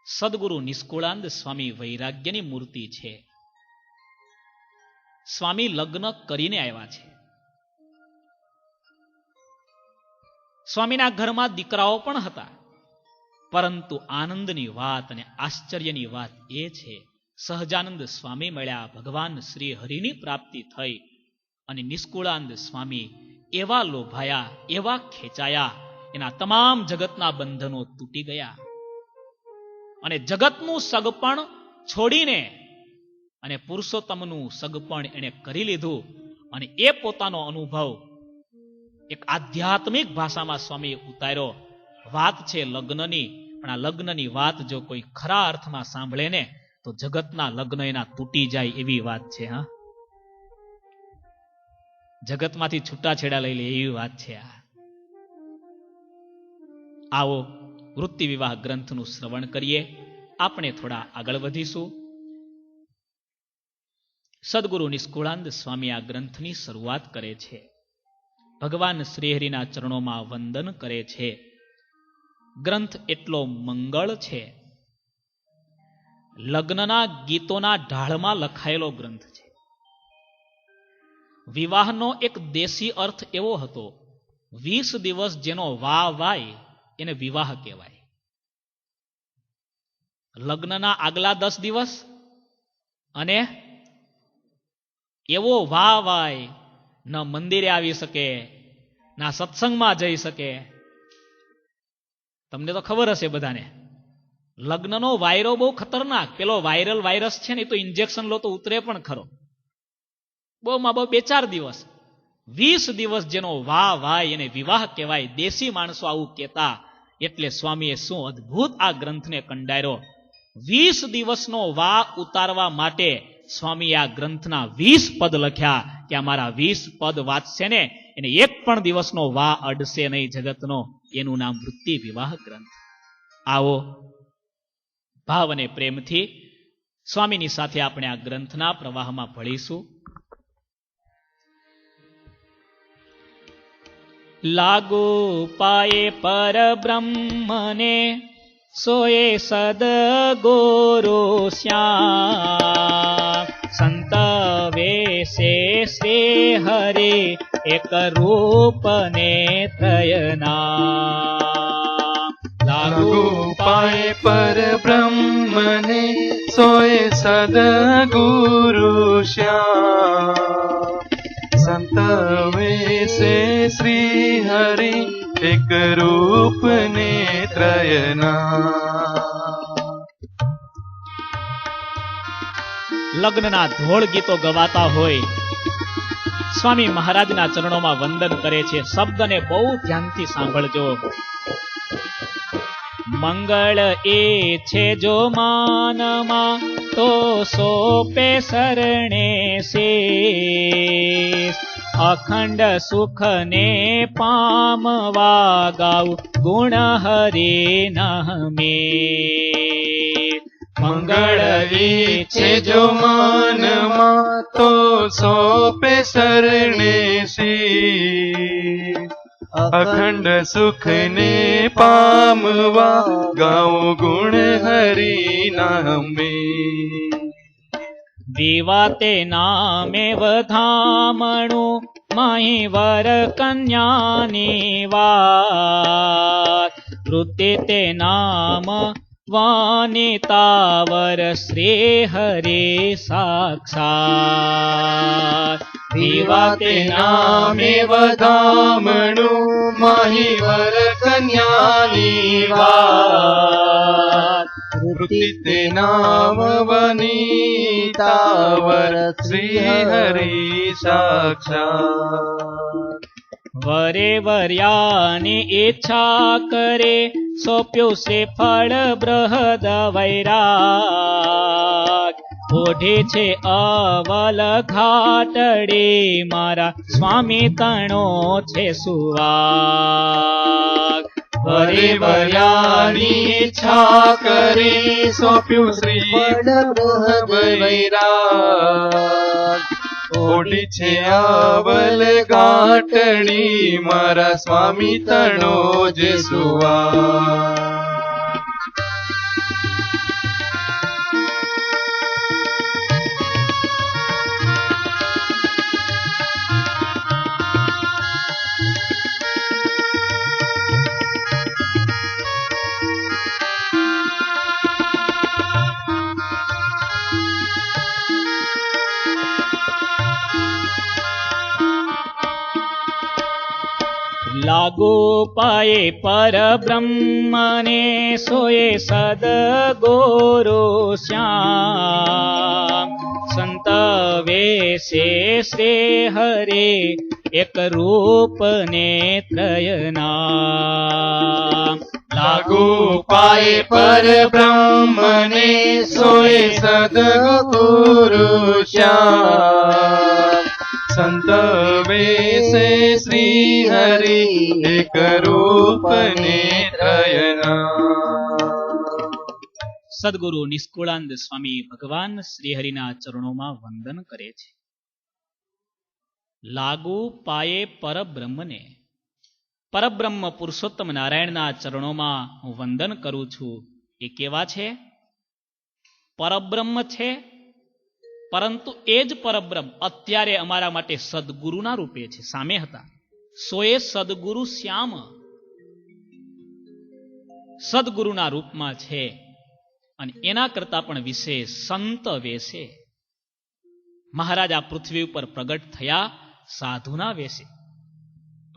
સદગુરુ નિષ્કુળાનંદ સ્વામી વૈરાગ્યની મૂર્તિ છે. સ્વામી લગ્ન કરીને આવ્યા છે. સ્વામીના ઘરમાં દીકરાઓ પણ હતા, પરંતુ આનંદની વાત અને આશ્ચર્યની વાત એ છે, સહજાનંદ સ્વામી મળ્યા, ભગવાન શ્રી હરિની પ્રાપ્તિ થઈ, અને નિષ્કુળાનંદ સ્વામી એવા લોભાયા, એવા ખેંચાયા, એના તમામ જગતના બંધનો તૂટી ગયા, અને જગતનું સગપણ છોડીને અને પુરુષોત્તમનું સગપણ એણે કરી લીધું. અને એ પોતાનો અનુભવ એક આધ્યાત્મિક ભાષામાં સ્વામીએ ઉતાર્યો. વાત છે લગ્નની, પણ આ લગ્નની વાત જો કોઈ ખરા અર્થમાં સાંભળે ને, તો જગતના લગ્ન એના તૂટી જાય એવી વાત છે. હા, જગતમાંથી છૂટાછેડા લઈ લે એવી વાત છે આ. આવો વૃત્તિ વિવાહ ગ્રંથનું શ્રવણ કરીએ. આપણે થોડા આગળ વધીશું. સદગુરુ નિષ્કુળાનંદ સ્વામી આ ગ્રંથની શરૂઆત કરે છે. ભગવાન શ્રીહરિના ચરણોમાં વંદન કરે છે. ગ્રંથ એટલો મંગળ છે, લગ્નના ગીતોના ઢાળમાં લખાયેલો ગ્રંથ છે. વિવાહનો એક દેશી અર્થ એવો હતો, 20 દિવસ જેનો વાહ વાય એને વિવાહ કહેવાય. લગ્નના આગલા 10 દિવસ અને એવો વાહ વાય, ન મંદિરે આવી શકે, ના સત્સંગમાં જઈ શકે. તમને તો ખબર હશે બધાને, લગ્નનો વાયરો બહુ ખતરનાક. પેલો વાયરલ વાયરસ છે ને, એ તો ઇન્જેક્શન લો તો ઉતરે પણ ખરો. બહુમાં બહુ 2-4 દિવસ, 20 દિવસ જેનો વાહ વાય એને વિવાહ કહેવાય. દેશી માણસો આવું કહેતા, એટલે સ્વામીએ શું અદ્ભુત આ ગ્રંથને કંડાર્યો. 20 દિવસનો વાહ ઉતારવા માટે સ્વામીએ આ ગ્રંથના 20 પદ લખ્યા, કે અમારા 20 પદ વાંચશે ને એને એક પણ દિવસનો વાહ અડશે નહીં જગતનો. એનું નામ વૃત્તિ વિવાહ ગ્રંથ. આવો ભાવ અને પ્રેમથી સ્વામીની સાથે આપણે આ ગ્રંથના પ્રવાહમાં ભળીશું. લાગુ પાયે પર બ્રહ્મને, સોએ સદગુરુ શ્યામ. સંત વેશે શ્રી હરિ, એક રૂપ ને ત્રયના. લાગુ પાય પર બ્રહ્મને, સોય સદગુરુ શ્યામ. સંત વેશે શ્રી હરિ, એક રૂપ ને ત્રયના. લગ્નના ધોળ ગીતો ગવાતા હોય, સ્વામી મહારાજના ચરણોમાં વંદન કરે છે. શબ્દને બહુ ધ્યાનથી સાંભળજો. મંગળ એ છે જો માનમાં, તો સોપે શરણે શેષ. અખંડ સુખને પામવા ગાઉ, ગુણ હરે નહમે. મંગળ ઈચ્છે જો માનમાં, તો સોપે શરણે શીશ. અખંડ સુખને પામવા, ગાઉ ગુણ હરી નામે. વિવાતે નામે વધામણું, માહી વર કન્યાની વાત. વૃત્તિ તે નામ વાનિતાવર, શ્રી હરે સાક્ષાત. વિવા તે નામે વધામણું મહિવર કન્યાની વાત વૃત્તિ તે નામ વનિતાવર શ્રી હરિ સાક્ષાત વરે વર્યાની ઈચ્છા કરે સોંપ્યું શ્રીફળ બૃહદ વૈરાગ ઓઢે છે અવલ ઘાટડી મારા સ્વામી તણો છે સુવાગ વરે વર્યાની ઈચ્છા કરી સોંપ્યું શ્રી વૈરાગ ઓઢી છે અવલ ગાંઠડી મારા સ્વામી તણો જે સુવા લાગુ પાયે પરબ્રહ્મને સોએ સદગુરુ શ્યામ સંત વેશે શ્રી હરે એક રૂપ નેત્રયના લાગુ પાય પર બ્રહ્મને સોય સદગુરુ શ્યામ સંત વેશે શ્રી હરિ એક રૂપ નેત્રયના સદગુરુ નિષ્કુળાનંદ સ્વામી ભગવાન શ્રી હરિના ચરણોમાં વંદન કરે છે. લાગુ પાયે પરબ્રહ્મને, પરબ્રહ્મ પુરુષોત્તમ નારાયણના ચરણોમાં હું વંદન કરું છું. એ કેવા છે? પરબ્રહ્મ છે, પરંતુ એ જ પરબ્રહ્મ અત્યારે અમારા માટે સદગુરુના રૂપે છે, સામે હતા. સોએ સદગુરુ શ્યામ, સદગુરુના રૂપમાં છે. અને એના કરતા પણ વિશેષ સંત વેશે. મહારાજ આ પૃથ્વી ઉપર પ્રગટ થયા સાધુના વેશે.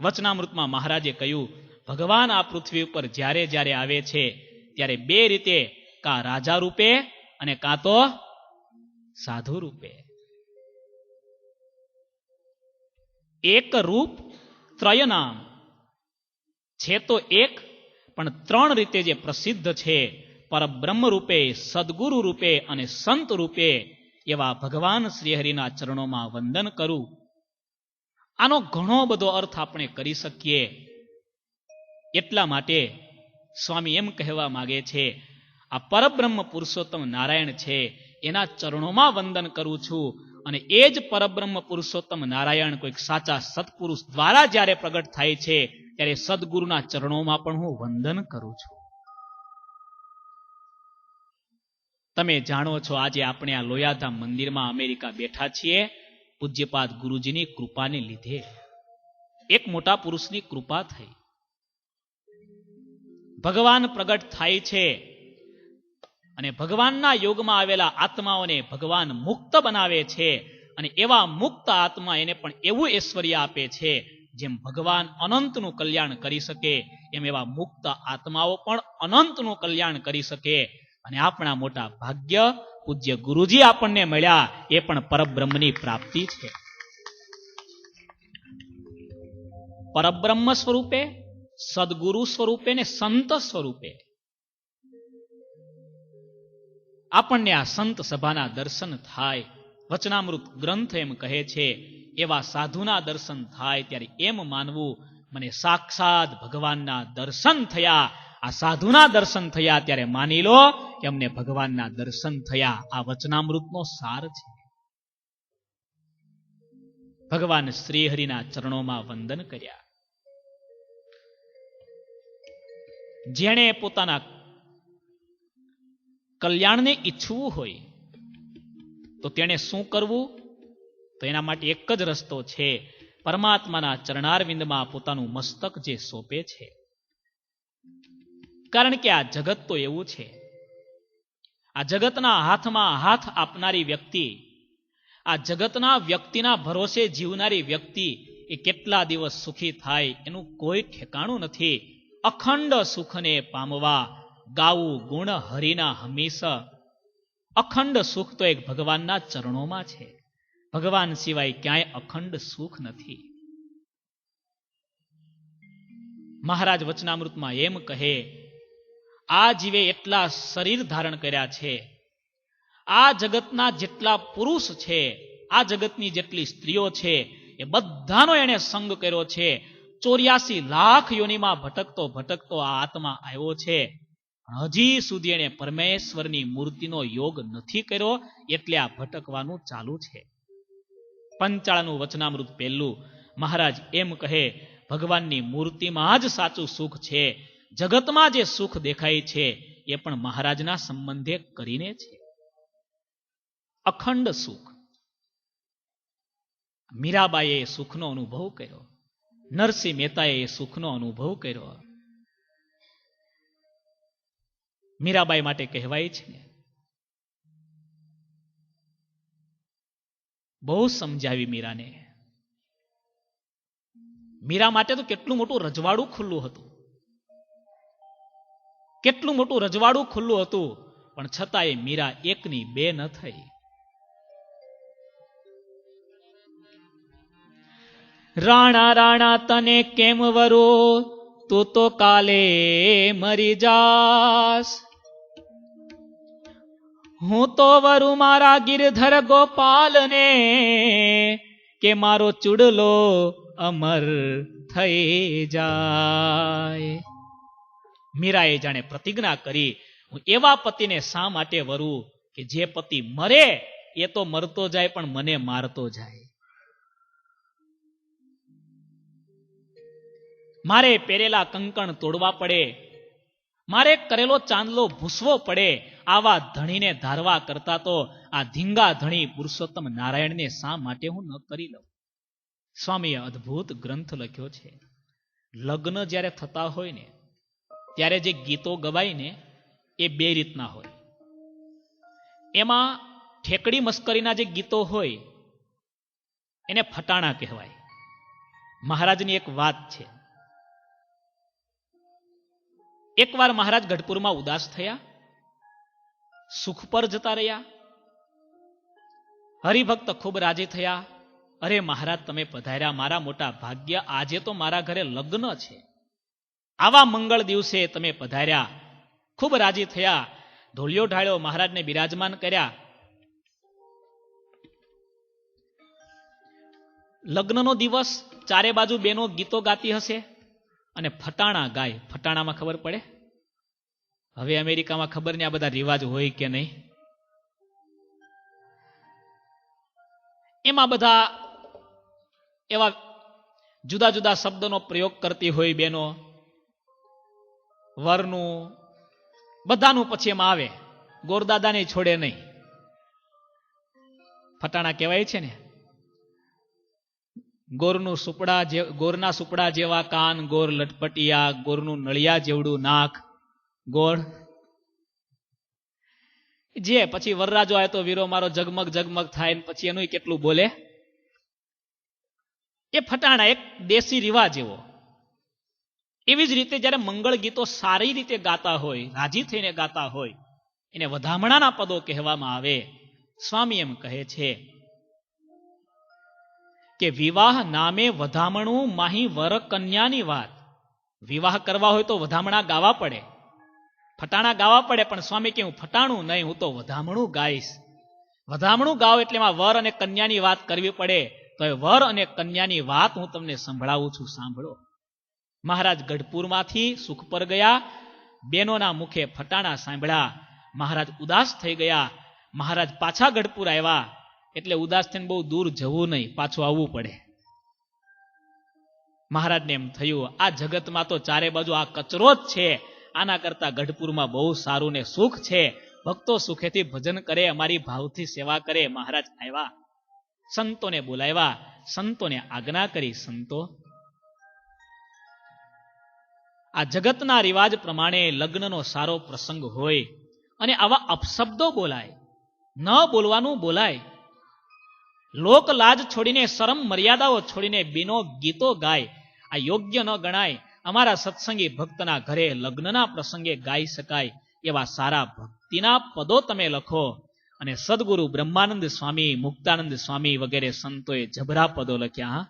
વચનામૃતમાં મહારાજે કહ્યું, ભગવાન આ પૃથ્વી ઉપર જ્યારે જ્યારે આવે છે ત્યારે બે રીતે, કાં રાજા રૂપે અને કાં તો સાધુ રૂપે. એક રૂપ ત્રય નામ છે તો એક, પણ ત્રણ રીતે જે પ્રસિદ્ધ છે, પરબ્રહ્મ રૂપે, સદગુરુ રૂપે અને સંત રૂપે, એવા ભગવાન શ્રી હરિના ચરણોમાં વંદન કરું. આનો ઘણો બધો અર્થ આપણે કરી શકીએ. એટલા માટે સ્વામી એમ કહેવા માગે છે, આ પરબ્રહ્મ પુરુષોત્તમ નારાયણ છે, એના ચરણોમાં વંદન કરું છું. અને એ જ પરબ્રહ્મ પુરુષોત્તમ નારાયણ કોઈક સાચા સત્પુરુષ દ્વારા જ્યારે પ્રગટ થાય છે ત્યારે સદગુરુના ચરણોમાં પણ હું વંદન કરું છું. તમે જાણો છો, આજે આપણે આ લોયાધામ મંદિરમાં અમેરિકા બેઠા છીએ પૂજ્યપાદ ગુરુજીની કૃપાને લીધે. એક મોટા પુરુષની કૃપા થઈ. ભગવાન પ્રગટ થાય છે અને ભગવાનના યોગમાં આવેલા આત્માઓને ભગવાન મુક્ત બનાવે છે. અને એવા મુક્ત આત્મા એને પણ એવું ઐશ્વર્ય આપે છે, જેમ ભગવાન અનંતનું કલ્યાણ કરી શકે એમ એવા મુક્ત આત્માઓ પણ અનંતનું કલ્યાણ કરી શકે. અને આપણા મોટા ભાગ્ય પૂજ્ય ગુરુજી આપણને મળ્યા, એ પણ પરબ્રહ્મની પ્રાપ્તિ છે. પરબ્રહ્મ સ્વરૂપે, સદગુરુ સ્વરૂપે ને સંત સ્વરૂપે આપણને આ સંત સભાના દર્શન થાય. વચનામૃત ગ્રંથ એમ કહે છે, એવા સાધુના દર્શન થાય ત્યારે એમ માનવું, મને સાક્ષાત ભગવાનના દર્શન થયા. આ સાધુના દર્શન થયા ત્યારે માની લો કે અમને ભગવાનના દર્શન થયા. આ વચનામૃતનો સાર છે. ભગવાન શ્રી હરિના ચરણોમાં વંદન કર્યા. જેણે પોતાના કલ્યાણને ઈચ્છવું હોય તો તેણે શું કરવું? તો એના માટે એક જ રસ્તો છે, પરમાત્માના ચરણારવિંદમાં પોતાનું મસ્તક જે સોંપે છે. કારણ કે આ જગત તો એવું છે, આ જગતના હાથમાં હાથ આપનારી વ્યક્તિ, આ જગતના વ્યક્તિના ભરોસે જીવનારી વ્યક્તિ એ કેટલા દિવસ સુખી થાય એનું કોઈ ઠેકાણું નથી. અખંડ સુખને પામવા ગાવું ગુણ હરિના હંમેશા. અખંડ સુખ તો એક ભગવાનના ચરણોમાં છે. ભગવાન સિવાય ક્યાંય અખંડ સુખ નથી. મહારાજ વચનામૃતમાં એમ કહે, આ જીવે એટલા શરીર ધારણ કર્યા છે, આ જગતના જેટલા પુરુષ છે, આ જગતની જેટલી સ્ત્રીઓ છે, એ બધાનો એણે સંગ કર્યો છે. 84 લાખ યોનિમાં ભટકતો ભટકતો આ આત્મા આવ્યો છે. હજી સુધી એણે પરમેશ્વરની મૂર્તિનો યોગ નથી કર્યો, એટલે આ ભટકવાનું ચાલુ છે. પંચાળાનું વચનામૃત પહેલું મહારાજ એમ કહે, ભગવાનની મૂર્તિમાં જ સાચું સુખ છે. જગતમાં જે સુખ દેખાય છે એ પણ મહારાજના સંબંધે કરીને છે. અખંડ સુખ. મીરાબાઈએ એ સુખનો અનુભવ કર્યો, નરસિંહ મહેતાએ એ સુખનો અનુભવ કર્યો. મીરાબાઈ માટે કહેવાય છે ને, બહુ સમજાવી મીરાને. મીરા માટે તો કેટલું મોટું રજવાડું ખુલ્લું હતું, કેટલું મોટું રજવાડું ખુલ્લું હતું, પણ છતાંય મીરા એકની બે ન થઈ. રાણા રાણા તને કેમ વરો, તું તો કાલે મરી જાસ. હું તો વરું મારા ગિરધર ગોપાલને, કે મારો ચૂડલો અમર થઈ જાય. મીરાએ જાણે પ્રતિજ્ઞા કરી, હું એવા પતિને શા માટે વરું કે જે પતિ મરે એ તો મરતો જાય પણ મને મારતો જાય. મારે પહેરેલા કંકણ તોડવા પડે, મારે કરેલો ચાંદલો ભૂસવો પડે, આવા ધણીને ધારવા કરતા તો આ ધીંગા ધણી પુરુષોત્તમ નારાયણને શા માટે હું ન કરી લઉં. સ્વામીએ અદ્ભુત ગ્રંથ લખ્યો છે. લગ્ન જ્યારે થતા હોય ને ત્યારે જે ગીતો ગવાય ને એ બે રીતના હોય. એમાં ઠેકડી મસ્કરીના જે ગીતો હોય એને ફટાણા કહેવાય. મહારાજની એક વાત છે, એકવાર મહારાજ ગઢપુરમાં ઉદાસ થયા, સુખ પર જતા રહ્યા. હરિભક્ત ખૂબ રાજી થયા. અરે મહારાજ તમે પધાર્યા, મારા મોટા ભાગ્ય, આજે તો મારા ઘરે લગ્ન છે, આવા મંગળ દિવસે તમે પધાર્યા. ખૂબ રાજી થયા, ઢોલિયો ઢાળ્યો, મહારાજને બિરાજમાન કર્યા. લગ્નનો દિવસ, ચારે બાજુ બેનો ગીતો ગાતી હશે અને ફટાણા ગાય. ફટાણામાં ખબર પડે, હવે અમેરિકામાં ખબર નહીં આ બધા રિવાજ હોય કે નહીં. એમાં બધા એવા જુદા જુદા શબ્દનો પ્રયોગ કરતી હોય બેનો. વરનું બધાનું પછી એમાં આવે, ગોરદાદાને છોડે નહીં. ફટાણા કહેવાય છે ને, ગોરના સુપડા જેવા કાન, ગોર લટપટિયા, ગોરનું નળિયા જેવડું નાક, ગોળ જે પછી વરરાજો આવે તો વીરો મારો જગમગ જગમગ થાય ને પછી એનું કેટલું બોલે. એ ફટાણા એક દેશી રિવાજ એવો. એવી જ રીતે જ્યારે મંગળ ગીતો સારી રીતે ગાતા હોય, રાજી થઈને ગાતા હોય, એને વધામણાના પદો કહેવામાં આવે. સ્વામી એમ કહે છે કે વિવાહ નામે વધામણું માહી વર કન્યાની વાત. વિવાહ કરવા હોય તો વધામણા ગાવા પડે, ફટાણા ગાવા પડે, પણ સ્વામી કે હું ફટાણું નહીં, હું તો વધામણું ગાઈશ. વધામણું ગાવ એટલે એમાં વર અને કન્યાની વાત કરવી પડે, તો એ વર અને કન્યાની વાત હું તમને સંભળાવું છું, સાંભળો. મહારાજ ગઢપુરમાંથી સુખ પર ગયા, બેનોના મુખે ફટાણા સાંભળ્યા. મહારાજ ઉદાસ થઈ ગયા. મહારાજ પાછા ગઢપુર આવ્યા, એટલે ઉદાસ થઈને બહુ દૂર જવું નહીં, પાછું આવવું પડે. મહારાજને એમ થયું આ જગતમાં તો ચારે બાજુ આ કચરો જ છે, આના કરતા ગઢપુરમાં બહુ સારું ને સુખ છે. ભક્તો સુખેથી ભજન કરે, અમારી ભાવથી સેવા કરે. મહારાજ આવ્યા, સંતોને બોલાવ્યા, સંતોને આજ્ઞા કરી, સંતો આ જગતના રિવાજ પ્રમાણે લગ્નનો સારો પ્રસંગ હોય અને આવા અપશબ્દો બોલાય, ન બોલવાનું બોલાય. લોક લાજ છોડીને, શરમ મર્યાદાઓ છોડીને બિનો ગીતો ગાય, આ યોગ્ય ન ગણાય. અમારા સત્સંગી ભક્તના ઘરે લગ્નના પ્રસંગે ગાઈ શકાય એવા સારા ભક્તિના પદો તમે લખો. અને સદગુરુ બ્રહ્માનંદ સ્વામી, મુક્તાનંદ સ્વામી વગેરે સંતોએ જબરા પદો લખ્યા.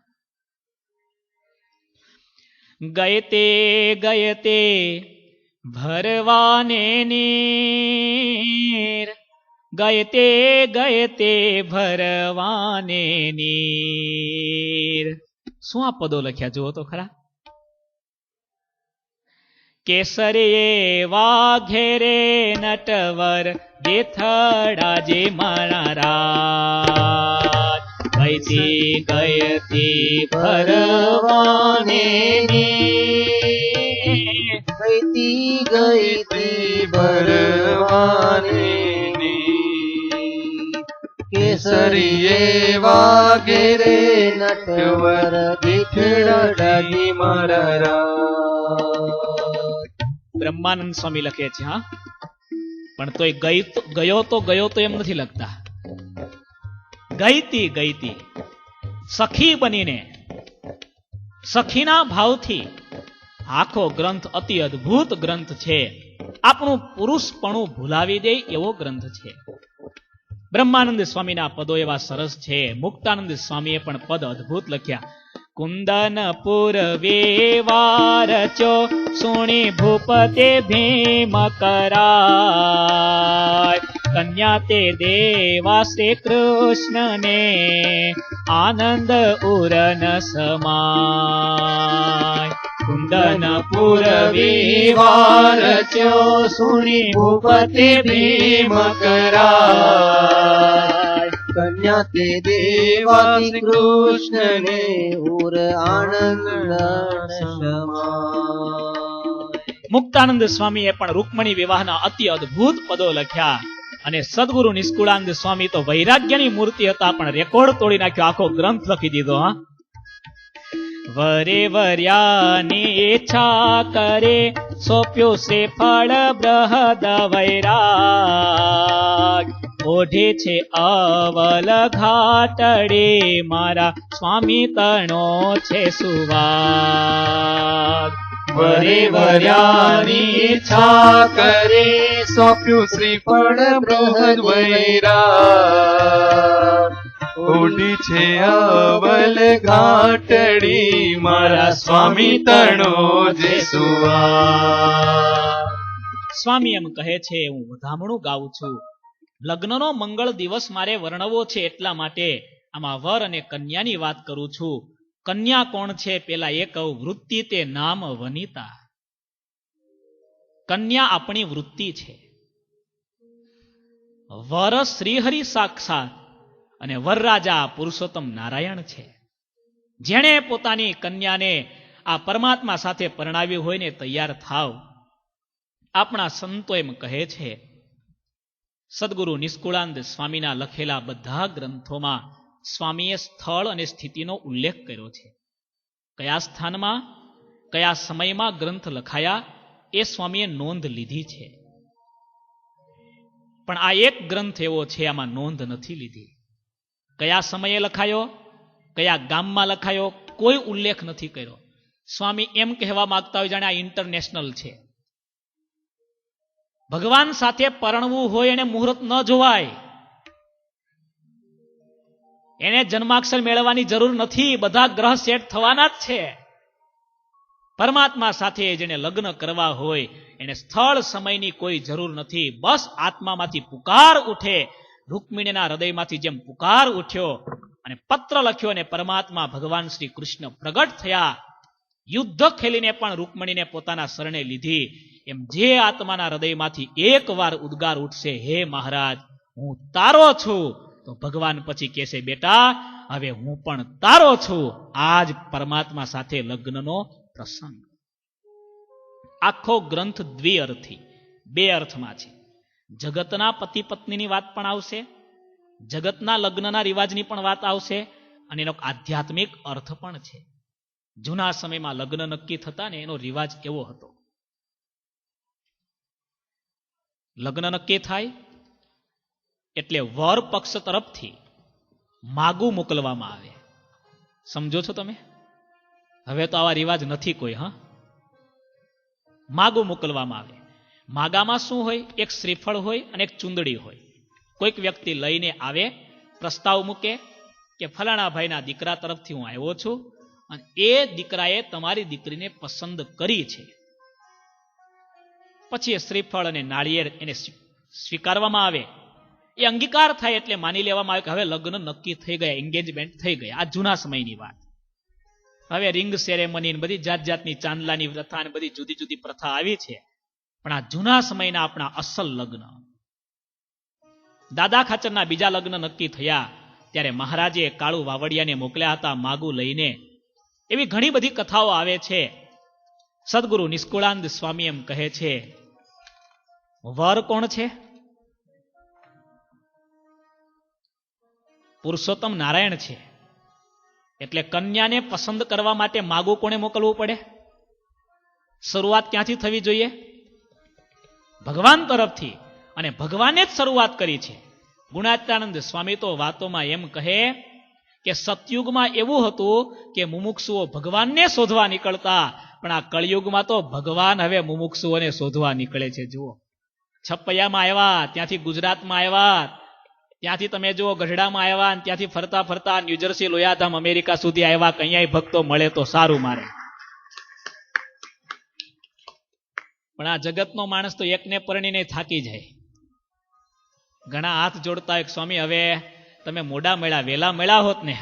ગયતે ગયતે ભરવાને નીર, ગયતે ગયતે ભરવાને નીર. શું આ પદો લખ્યા જુઓ તો ખરા. કેસરીએ વાઘેરે નટવર દેથડા જે મારા રાજ, ગયતી ગયતી ભરવાને નીર, ગઈતી ગઈતી ભરવાને કેસરીએ વાઘેરે નટવર દીઠડાજી મારા રાજ. બ્રહ્માનંદ સ્વામી લખે છે. હા, પણ તોય ગયો તો એમ નથી લખતા. ગઈતી ગઈતી, સખી બનીને, સખીના ભાવથી. આખો ગ્રંથ અતિ અદ્ભુત ગ્રંથ છે. આપણું પુરુષપણું ભૂલાવી દે એવો ગ્રંથ છે. બ્રહ્માનંદ સ્વામીના પદો એવા સરસ છે. મુક્તાનંદ સ્વામીએ પણ પદ અદ્ભુત લખ્યા. કુંદનપુર વેવારચો સુણી ભૂપતે ભીમ કરાય, કન્યા તે દેવા શ્રી કૃષ્ણને આનંદ ઉરન સમાય. કુંદનપુર વેવારચો સુણી ભૂપતે ભીમ કરાય, કન્યા તે દેવા શ્રી કૃષ્ણને ઉર આનંદ સમાય. મુક્તાનંદ સ્વામીએ પણ રૂકમણી વિવાહના અતિ અદ્ભુત પદો લખ્યા. અને સદગુરુ નિષ્કુળાનંદ સ્વામી તો વૈરાગ્યની મૂર્તિ હતા, પણ રેકોર્ડ તોડી નાખ્યો, આખો ગ્રંથ લખી દીધો. હા, વરે વર્યાની ઈચ્છા કરે સોંપ્યો શ્રીફળ બૃહદ વૈરાગ, ઓઢે છે અવલ ઘાટડે મારા સ્વામી તણો છે સુવાગ. વરે વર્યાની ઈચ્છા કરે સોંપ્યું શ્રીફળ બૃહદ વૈરાગ, ઓઢી છે અવલ ઘાટડી મારા સ્વામી તણો જે સુવા. સ્વામી એમ કહે છે, હું વધામણું ગાઉં છું. લગ્નનો મંગળ દિવસ મારે વર્ણવો છે, એટલા માટે આમાં વર અને કન્યાની વાત કરું છું. કન્યા કોણ છે પેલા એ કહું. વૃત્તિ તે નામ વનિતા. કન્યા આપણી વૃત્તિ છે. વર શ્રીહરિ સાક્ષાત અને વરરાજા પુરુષોત્તમ નારાયણ છે. જેણે પોતાની કન્યાને આ પરમાત્મા સાથે પરણાવી હોય ને તૈયાર થાવ. આપણા સંતો એમ કહે છે. સદગુરુ નિષ્કુળાનંદ સ્વામીના લખેલા બધા ગ્રંથોમાં સ્વામીએ સ્થળ અને સ્થિતિનો ઉલ્લેખ કર્યો છે. કયા સ્થાનમાં, કયા સમયમાં ગ્રંથ લખાયા એ સ્વામીએ નોંધ લીધી છે. પણ આ એક ગ્રંથ એવો છે, આમાં નોંધ નથી લીધી. કયા સમયે લખાયો, કયા ગામમાં લખાયો, કોઈ ઉલ્લેખ નથી કર્યો. સ્વામી એમ કહેવા માંગતા હોય જાણે આ ઇન્ટરનેશનલ છે. ભગવાન સાથે પરણવું હોય એને મુહૂર્ત ન જોવાય, એને જન્માક્ષર મેળવવાની જરૂર નથી. બધા ગ્રહ સેટ થવાના જ છે. પરમાત્મા સાથે જેને લગ્ન કરવા હોય એને સ્થળ સમયની કોઈ જરૂર નથી. બસ આત્મામાંથી પુકાર ઉઠે, રૂકમિણીના હૃદયમાંથી જેમ પુકાર ઉઠ્યો અને પત્ર લખ્યો અને પરમાત્મા ભગવાન શ્રી કૃષ્ણ પ્રગટ થયા. યુદ્ધ ખેલીને પણ રૂકમણીને પોતાના શરણે લીધી. એમ જે આત્માના હૃદયમાંથી એકવાર ઉદ્ગાર ઉઠશે, હે મહારાજ હું તારો છું, તો ભગવાન પછી કહેશે, બેટા હવે હું પણ તારો છું. આજ પરમાત્મા સાથે લગ્નનો પ્રસંગ. આખો ગ્રંથ દ્વિઅર્થી, બે અર્થમાં છે. જગતના પતિ પત્નીની વાત પણ આવશે, જગતના લગ્નના રિવાજની પણ વાત આવશે, અને એનો આધ્યાત્મિક અર્થ પણ છે. જૂના સમયમાં લગ્ન નક્કી થતા ને એનો રિવાજ એવો હતો. લગ્ન નક્કી થાય એટલે વર પક્ષ તરફથી માગું મોકલવામાં આવે. સમજો છો તમે? હવે તો આવા રિવાજ નથી કોઈ. હા, માગું મોકલવામાં આવે. માગામાં શું હોય? એક શ્રીફળ હોય અને એક ચુંદડી હોય. કોઈક વ્યક્તિ લઈને આવે, પ્રસ્તાવ મૂકે કે ફલાણા ભાઈના દીકરા તરફથી હું આવ્યો છું અને એ દીકરાએ તમારી દીકરીને પસંદ કરી છે. પછી એ શ્રીફળ અને નાળિયેર એને સ્વીકારવામાં આવે. એ અંગીકાર થાય એટલે માની લેવામાં આવે કે હવે લગ્ન નક્કી થઈ ગયા, એન્ગેજમેન્ટ થઈ ગયા. આ જૂના સમયની વાત. હવે રિંગ સેરેમની બધી જાત જાતની ચાંદલાની પ્રથા અને બધી જુદી જુદી પ્રથા આવી છે. પણ આ જૂના સમયના આપણા અસલ લગ્ન, દાદા ખાચરના બીજા લગ્ન નક્કી થયા ત્યારે મહારાજે કાળુ વાવડિયાને મોકલ્યા હતા માગું લઈને. એવી ઘણી બધી કથાઓ આવે છે. સદગુરુ નિષ્કુળાનંદ સ્વામી એમ કહે છે, વર કોણ છે? પુરુષોત્તમ નારાયણ છે. એટલે કન્યાને પસંદ કરવા માટે માગું કોણે મોકલવું પડે? શરૂઆત ક્યાંથી થવી જોઈએ? ભગવાન તરફથી. અને ભગવાને જ શરૂઆત કરી છે. ગુણાતીતાનંદ સ્વામી તો વાતોમાં એમ કહે કે સતયુગમાં એવું હતું કે મુમુક્ષુઓ ભગવાનને શોધવા નીકળતા, પણ આ કળિયુગમાં તો ભગવાન હવે મુમુક્ષુઓને શોધવા નીકળે છે. જુઓ, છપૈયામાં આવ્યા, ત્યાંથી ગુજરાતમાં આવ્યા, ત્યાંથી તમે જુઓ ગઢડામાં આવ્યા, અને ત્યાંથી ફરતા ફરતા ન્યુજર્સી, લોયાધામ, અમેરિકા સુધી આવ્યા. કયાય ભક્તો મળે તો સારું મારે. પણ આ જગતનો માણસ તો એકને પરણીને થાકી જાય. ઘણા હાથ જોડતા હોય, સ્વામી હવે તમે મોડા મળ્યા, વેલા મળ્યા હોત ને.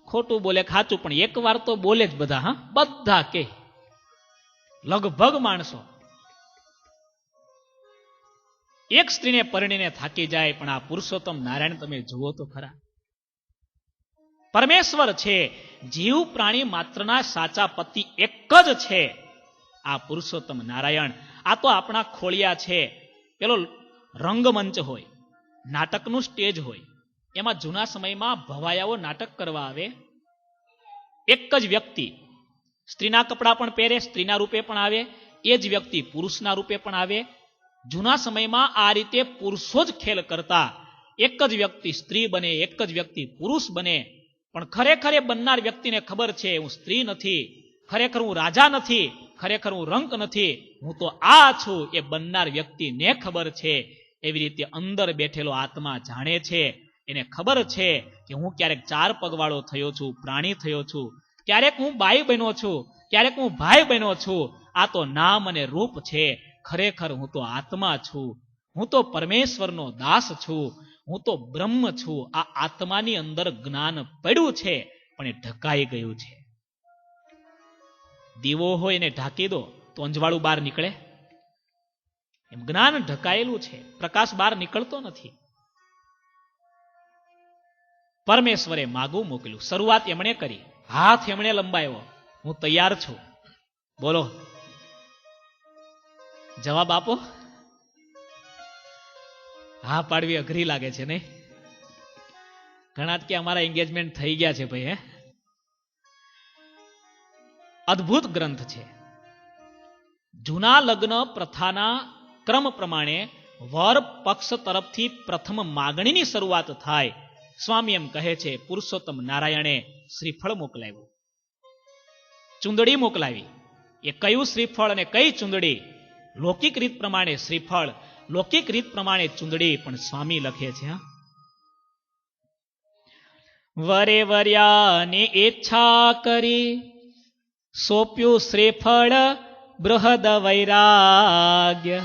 ખોટું બોલે ખાચું, પણ એક વાર તો બોલે જ બધા. હા, બધા કે લગભગ માણસો એક સ્ત્રીને પરણીને થાકી જાય. પણ આ પુરુષોત્તમ નારાયણ તમે જુઓ તો ખરા. પરમેશ્વર છે, જીવ પ્રાણી માત્રના સાચા પતિ એક જ છે આ પુરુષોત્તમ નારાયણ. આ તો આપણા ખોળિયા છે. પેલો રંગમંચ હોય, નાટકનું સ્ટેજ હોય, એમાં જૂના સમયમાં ભવાયાઓ નાટક કરવા આવે. એક જ વ્યક્તિ સ્ત્રીના કપડાં પણ પહેરે, સ્ત્રીના રૂપે પણ આવે. એ જ વ્યક્તિ પુરુષના રૂપે પણ આવે. જૂના સમયમાં આ રીતે પુરુષો જ ખેલ કરતા. એક જ વ્યક્તિ સ્ત્રી બને, એક જ વ્યક્તિ પુરુષ બને. પણ ખરેખર એ બનનાર વ્યક્તિને ખબર છે, હું સ્ત્રી નથી, ખરેખર હું રાજા નથી, ખરેખર હું રંક નથી, હું તો આ છું. એ બનનાર વ્યક્તિને ખબર છે. એવી રીતે અંદર બેઠેલો આત્મા જાણે છે. એને ખબર છે કે હું ક્યારેક ચાર પગવાળો થયો છું, પ્રાણી થયો છું, ક્યારેક હું બાઈ બન્યો છું, ક્યારેક હું ભાઈ બન્યો છું. આ તો નામ અને રૂપ છે. ખરેખર હું તો આત્મા છું, હું તો પરમેશ્વરનો દાસ છું, હું તો બ્રહ્મ છું. આ આત્માની અંદર જ્ઞાન પડ્યું છે, પણ એ ઢકાઈ ગયું છે. દીવો હોય એને ઢાંકી દો તો અંજવાળું બહાર નીકળે? એમ જ્ઞાન ઢકાયેલું છે, પ્રકાશ બહાર નીકળતો નથી. પરમેશ્વરે માગું મોકલ્યું. શરૂઆત એમણે કરી, હાથ એમણે લંબાવ્યો, હું તૈયાર છું. બોલો, જવાબ આપો. હા પાડવી અઘરી લાગે છે નહીં? ઘણા કે અમારા એન્ગેજમેન્ટ થઈ ગયા છે ભાઈ. અદ્ભુત ગ્રંથ છે. જૂના લગ્ન પ્રથાના ક્રમ પ્રમાણે વર પક્ષ તરફથી પ્રથમ માગણીની શરૂઆત થાય. સ્વામી એમ કહે છે, પુરુષોત્તમ નારાયણે શ્રીફળ મોકલાવ્યું, ચુંદડી મોકલાવી. એ કયું શ્રીફળ અને કઈ ચુંદડી? લૌકિક રીત પ્રમાણે શ્રીફળ, લૌકિક રીત પ્રમાણે ચુંદડી. પણ સ્વામી લખે છે, વરે વર્યાની ઈચ્છા કરી સોંપ્યું શ્રીફળ બૃહદ વૈરાગ્ય.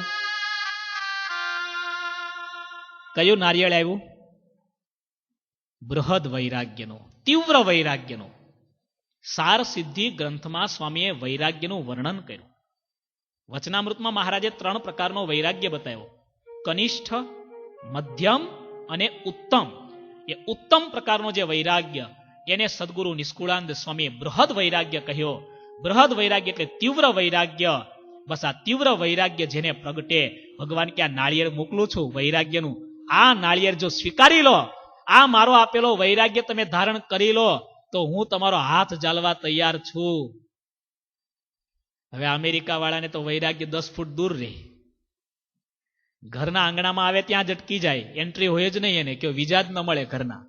કયું નારિયેળ આવ્યું? બૃહદ વૈરાગ્યનું, તીવ્ર વૈરાગ્યનું. સાર સિદ્ધિ ગ્રંથમાં સ્વામીએ વૈરાગ્યનું વર્ણન કર્યું. વચનામૃતમાં મહારાજે 3 પ્રકારનો વૈરાગ્ય બતાવ્યો: કનિષ્ઠ, મધ્યમ અને ઉત્તમ. એ ઉત્તમ પ્રકારનો જે વૈરાગ્ય, એને સદગુરુ નિષ્કુળાનંદ સ્વામીએ બૃહદ વૈરાગ્ય કહ્યો. બૃહદ વૈરાગ્ય એટલે તીવ્ર વૈરાગ્ય. બસ આ તીવ્ર વૈરાગ્ય જેને પ્રગટે, ભગવાન કે આ નાળિયેર મોકલું છું વૈરાગ્યનું, આ નાળિયેર જો સ્વીકારી લો, આ મારો આપેલો વૈરાગ્ય તમે ધારણ કરી લો, તો હું તમારો હાથ ઝાલવા તૈયાર છું. હવે અમેરિકા વાળાને તો વૈરાગ્ય 10 ફૂટ દૂર રહે. ઘરના આંગણામાં આવે ત્યાં જ અટકી જાય, એન્ટ્રી હોય જ નહીં એને, કે વિજા જ ન મળે ઘરના.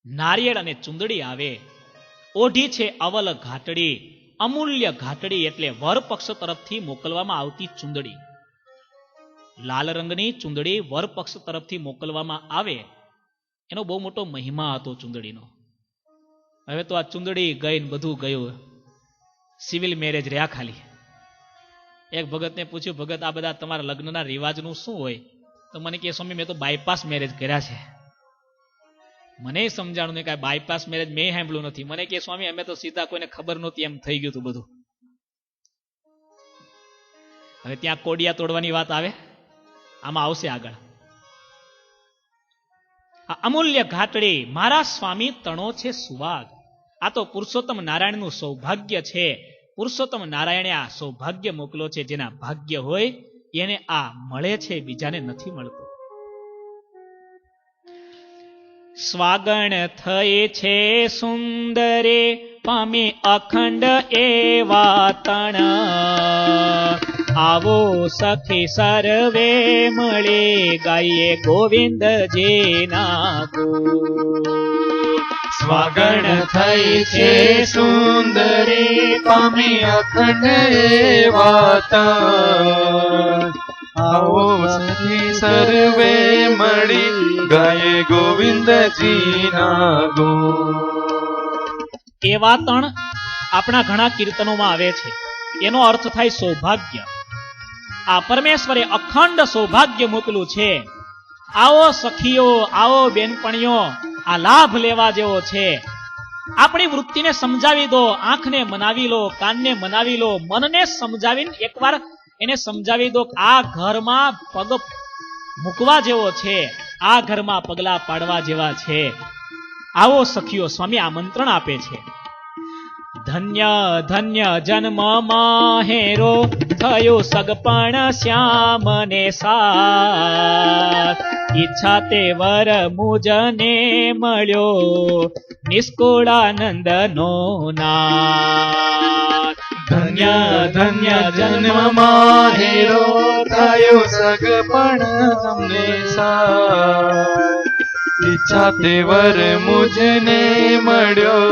નારિયેળ અને ચુંદડી આવે. ઓઢી છે અવલ ઘાટડી, અમૂલ્ય ઘાટડી એટલે વર પક્ષ તરફથી મોકલવામાં આવતી ચુંદડી. લાલ રંગની ચુંદડી વર પક્ષ તરફથી મોકલવામાં આવે, એનો બહુ મોટો મહિમા હતો ચુંદડીનો. હવે તો આ ચુંદડી ગઈ ને બધું ગયું, સિવિલ મેરેજ રહ્યા ખાલી. એક ભગતને પૂછ્યું, ભગત આ બધા તમારા લગ્નના રિવાજનું શું હોય? તો મને કહે, સ્વામી મેં તો બાયપાસ મેરેજ કર્યા છે. મને સમજાણું ને કે બાયપાસ મેરેજ મેં સાંભળ્યું નથી. મને કહે, સ્વામી અમે તો સીધા કોઈને ખબર નહોતી એમ થઈ ગયું હતું બધું. હવે ત્યાં કોડિયા તોડવાની વાત આવે, આમાં આવશે આગળ. આ અમૂલ્ય ઘાટડી મારા સ્વામી તણો છે સુવાગ. આ તો પુરુષોત્તમ નારાયણનું સૌભાગ્ય છે. પુરુષોત્તમ નારાયણે આ સૌભાગ્ય મોકલો છે. જેના ભાગ્ય હોય એને આ મળે છે, બીજાને નથી મળતું. સ્વાગણ થઈ છે સુંદરે, પામી અખંડ એવા તણ. આવો સખી સર્વે મળે, ગાઈએ ગોવિંદજીના ગુણ. સ્વાગણ થઈ છે સુંદરી, પામી અખંડ એવા તણ. આવો સખી સર્વે મળી, ગાયે ગોવિંદજીના ગુણ. એવા તણ આપણા ઘણા કીર્તનોમાં આવે છે. એનો અર્થ થાય સૌભાગ્ય. આ પરમેશ્વરે અખંડ સૌભાગ્ય મોકલું છે. આવો સખીઓ, આવો બેનપણીઓ, આ લાભ લેવા જેવો છે. આપણી વૃત્તિને સમજાવી દો, આંખને મનાવી લો, કાનને મનાવી લો, મનને સમજાવીને એકવાર એને સમજાવી દો કે આ ઘરમાં પગ મૂકવા જેવો છે, આ ઘરમાં પગલા પાડવા જેવા છે. આવો સખીઓ, સ્વામી આમંત્રણ આપે છે. ધન્ય ધન્ય જન્મ માહેરો, થયો સગપણ શ્યામને સાથ. ઈચ્છા તે વર મુજને મળ્યો, નિષ્કુળાનંદ નો નાથ. ધન્ય ધન્ય જન્મ માહેરો, થયો સગપણ તમને સાથ. ઈચ્છા તે વર મુજને મળ્યો,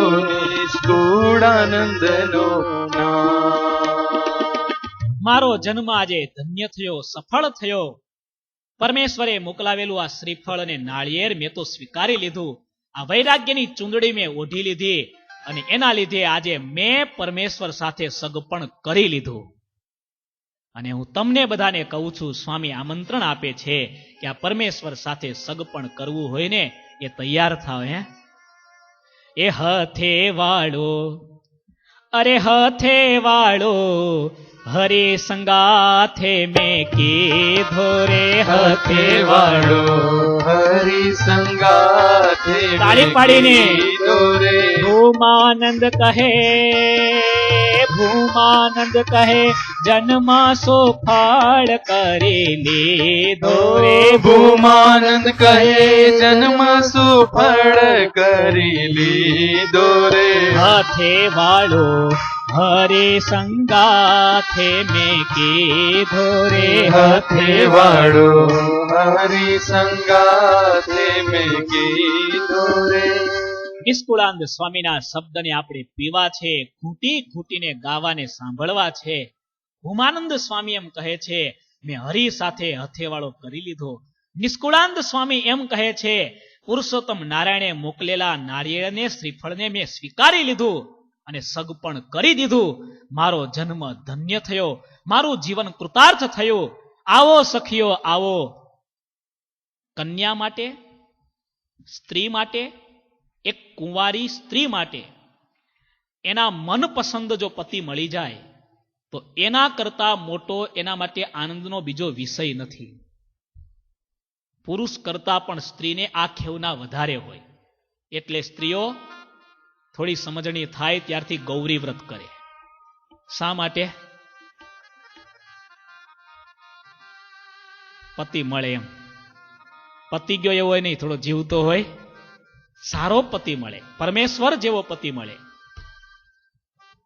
નિષ્કુળાનંદનો નાથ. મારો જન્મ આજે ધન્ય થયો, સફળ થયો. પરમેશ્વરે મોકલાવેલું આ શ્રીફળ અને નાળિયેર મેં તો સ્વીકારી લીધું. આ વૈરાગ્યની ચૂંદડી મેં ઓઢી લીધી, અને એના લીધે આજે મેં પરમેશ્વર સાથે સગપણ કરી લીધું. અને હું તમને બધાને કહું છું, સ્વામી આમંત્રણ આપે છે કે આ પરમેશ્વર સાથે સગપણ કરવું હોય ને એ તૈયાર થાવ. એ હથે વાળો, અરે હથે વાળો, હરે સંગાથે મેં કીધો રે. હથે વાળો, હરી સંગાથે તાળી પાડીને રે. ભૂમાનંદ કહે, ભૂમાનંદ કહે, જન્મ સુફળ કરી લીધો રે. ભૂમાનંદ કહે, જન્મ સુફળ કરી લીધો રે. હાથે વાળો, હરે સંગાથે મેં કીધો રે. હાથે વાળો, હરી સંગાથે મેં કીધો રે. નિષ્કુળાનંદ સ્વામીના શબ્દને આપણે પીવા છે, ઘૂંટી ઘૂંટીને ગાવાને સાંભળવા છે. ભૂમાનંદ સ્વામી એમ કહે છે, મેં હરિ સાથે હથેવાળો કરી લીધો. નિષ્કુળાનંદ સ્વામી એમ કહે છે, પુરુષોત્તમ નારાયણે મોકલેલા નારિયેળને, શ્રીફળને મેં સ્વીકારી લીધું અને સગપણ કરી દીધું. મારો જન્મ ધન્ય થયો, મારું જીવન કૃતાર્થ થયું. આવો સખીઓ, આવો. કન્યા માટે, સ્ત્રી માટે, એક કુંવારી સ્ત્રી માટે એના મનપસંદ જો પતિ મળી જાય તો એના કરતા મોટો એના માટે આનંદનો બીજો વિષય નથી. પુરુષ કરતા પણ સ્ત્રીને આ ખેવના વધારે હોય. એટલે સ્ત્રીઓ થોડી સમજણી થાય ત્યારથી ગૌરી વ્રત કરે. શા માટે? પતિ મળે એમ. પતિ ગયો એવો હોય નહીં, થોડો જીવતો હોય, સારો પતિ મળે, પરમેશ્વર જેવો પતિ મળે.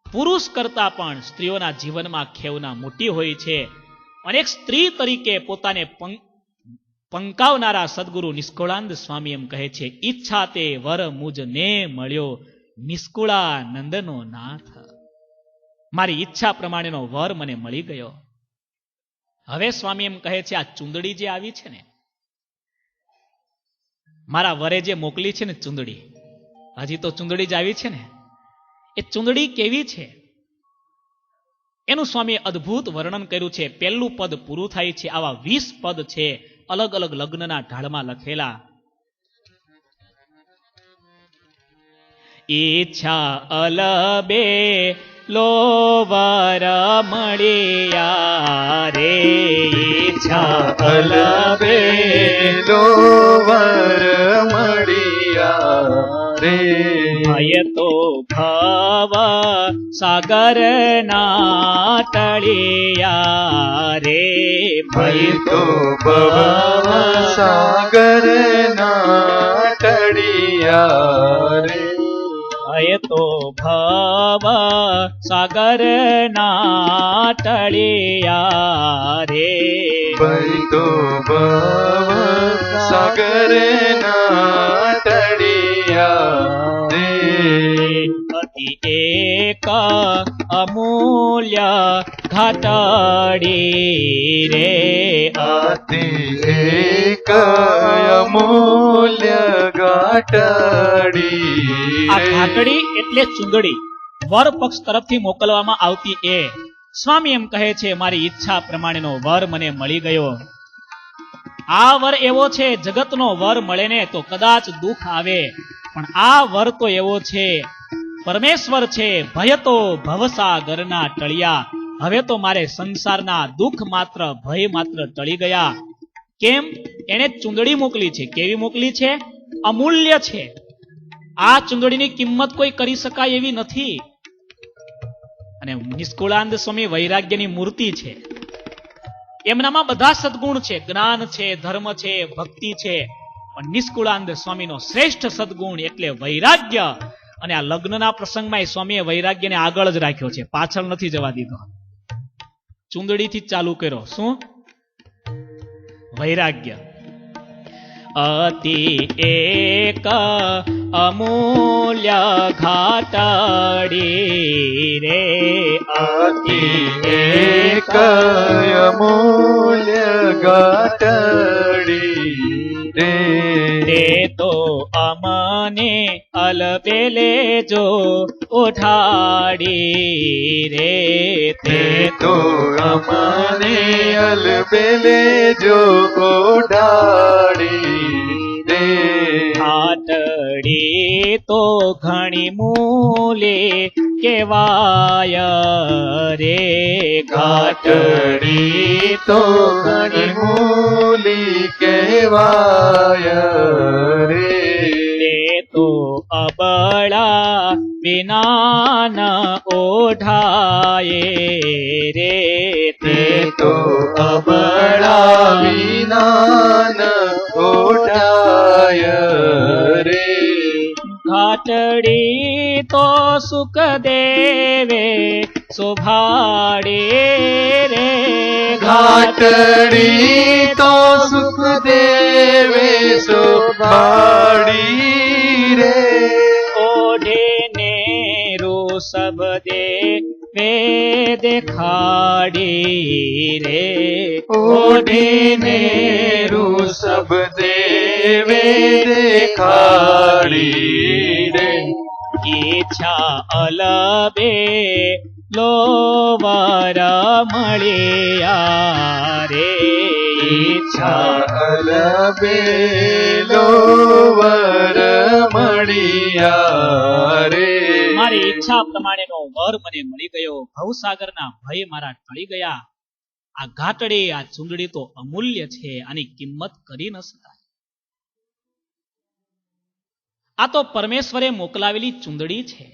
પુરુષ કરતા પણ સ્ત્રીઓના જીવનમાં ખેવના મોટી હોય છે. અને એક સ્ત્રી તરીકે પોતાને પંકાવનારા સદગુરુ નિષ્કુળાનંદ સ્વામી એમ કહે છે, ઈચ્છા તે વર મુજને મળ્યો નિષ્કુળાનંદનો નાથ. મારી ઈચ્છા પ્રમાણેનો વર મને મળી ગયો. હવે સ્વામી એમ કહે છે, આ ચુંદડી જે આવી છે ને, મારા વરે જે મોકલી છે ને ચુંદડી, હજી તો ચુંદડી જ આવી છે ને, એ ચુંદડી કેવી છે એનું સ્વામીએ અદ્ભુત વર્ણન કર્યું છે. પહેલું પદ પૂરું થાય છે, આવા 20 પદ છે અલગ અલગ લગ્નના ઢાળમાં લખેલા. ઈચ્છા અલબે લોવર મળ્યા રે, ઈચ્છા અલબે લોવર મળ્યા રે. ભય તો ભવ સાગર ના તળિયા રે, ભય તો ભવ સાગર ના તળિયા રે. ભય તો ભવ સાગર ના તળિયા રે, ભય તો ભવ સાગર ના તળિયા રે. અતિ એક અમૂલ્ય ઘાટડી રે, અતિ એક અમૂલ્ય ઘાટડી. આ ઘાટડી એટલે ચુંદડી, વર પક્ષ તરફથી મોકલવામાં આવતી એ. સ્વામી એમ કહે છે, મારી ઈચ્છા પ્રમાણેનો વર મને મળી ગયો. આ વર એવો છે, જગતનો વર મળે ને તો કદાચ દુઃખ આવે, પણ આ વર તો એવો છે, પરમેશ્વર છે. ભય તો ભવસાગરના ટળિયા. હવે તો મારે સંસારના દુઃખ માત્ર, ભય માત્ર ટળી ગયા. કેમ? એને ચુંદડી મોકલી છે. કેવી મોકલી છે? અમૂલ્ય છે. આ ચુંદડીની કિંમત કોઈ કરી શકાય એવી નથી. અને નિષ્કુળાનંદ સ્વામી વૈરાગ્યની મૂર્તિ છે. એમનામાં બધા સદગુણ છે, જ્ઞાન છે, ધર્મ છે, ભક્તિ છે, પણ નિષ્કુળાનંદ સ્વામીનો શ્રેષ્ઠ સદગુણ એટલે વૈરાગ્ય. અને આ લગ્નના પ્રસંગમાં સ્વામીએ વૈરાગ્યને આગળ જ રાખ્યો છે, પાછળ નથી જવા દીધો. ચુંદડીથી ચાલુ કર્યો. શું? વૈરાગ્ય. અતિ એક અમૂલ્ય ઘાટડી રે, અતિ એક અમૂલ્ય ઘાટડી રે. તે તો અમને અલબેલે જો ઉઠાડી રે, તે તો અમને અલબેલે જો ઓઢાડી રે. ઘાટડી તો ઘણી મૂલે કેવાય રે, ઘાટડી તો ઘણી મૂલી કહેવાય રે. તે તો અબળા વિના ન ઓઢાય રે, તે તો અબળા વિના ન ઓઢાય રે. ઘાટડી તો સુખ દેવે શોભાડે રે, ઘાટડી તો સુખ દેવે શોભાડી રે. ઓઢે ને રોષભ દેવે દેખાડી રે, ઓઢીને ઋષભ દેવે દેખાડી રે. ઈચ્છા અલબે લોવર મળ્યા રે, ઈચ્છા અલબે લોવર મળ્યા રે. મારી ઈચ્છા પ્રમાણેનો વર મને મળી ગયો. ભવસાગરના ભય મારા ટળી ગયા. આ ઘાટડી, આ ચુંદડી તો અમૂલ્ય છે, આની કિંમત કરી ન શકાય. આ તો પરમેશ્વરે મોકલાવેલી ચુંદડી છે.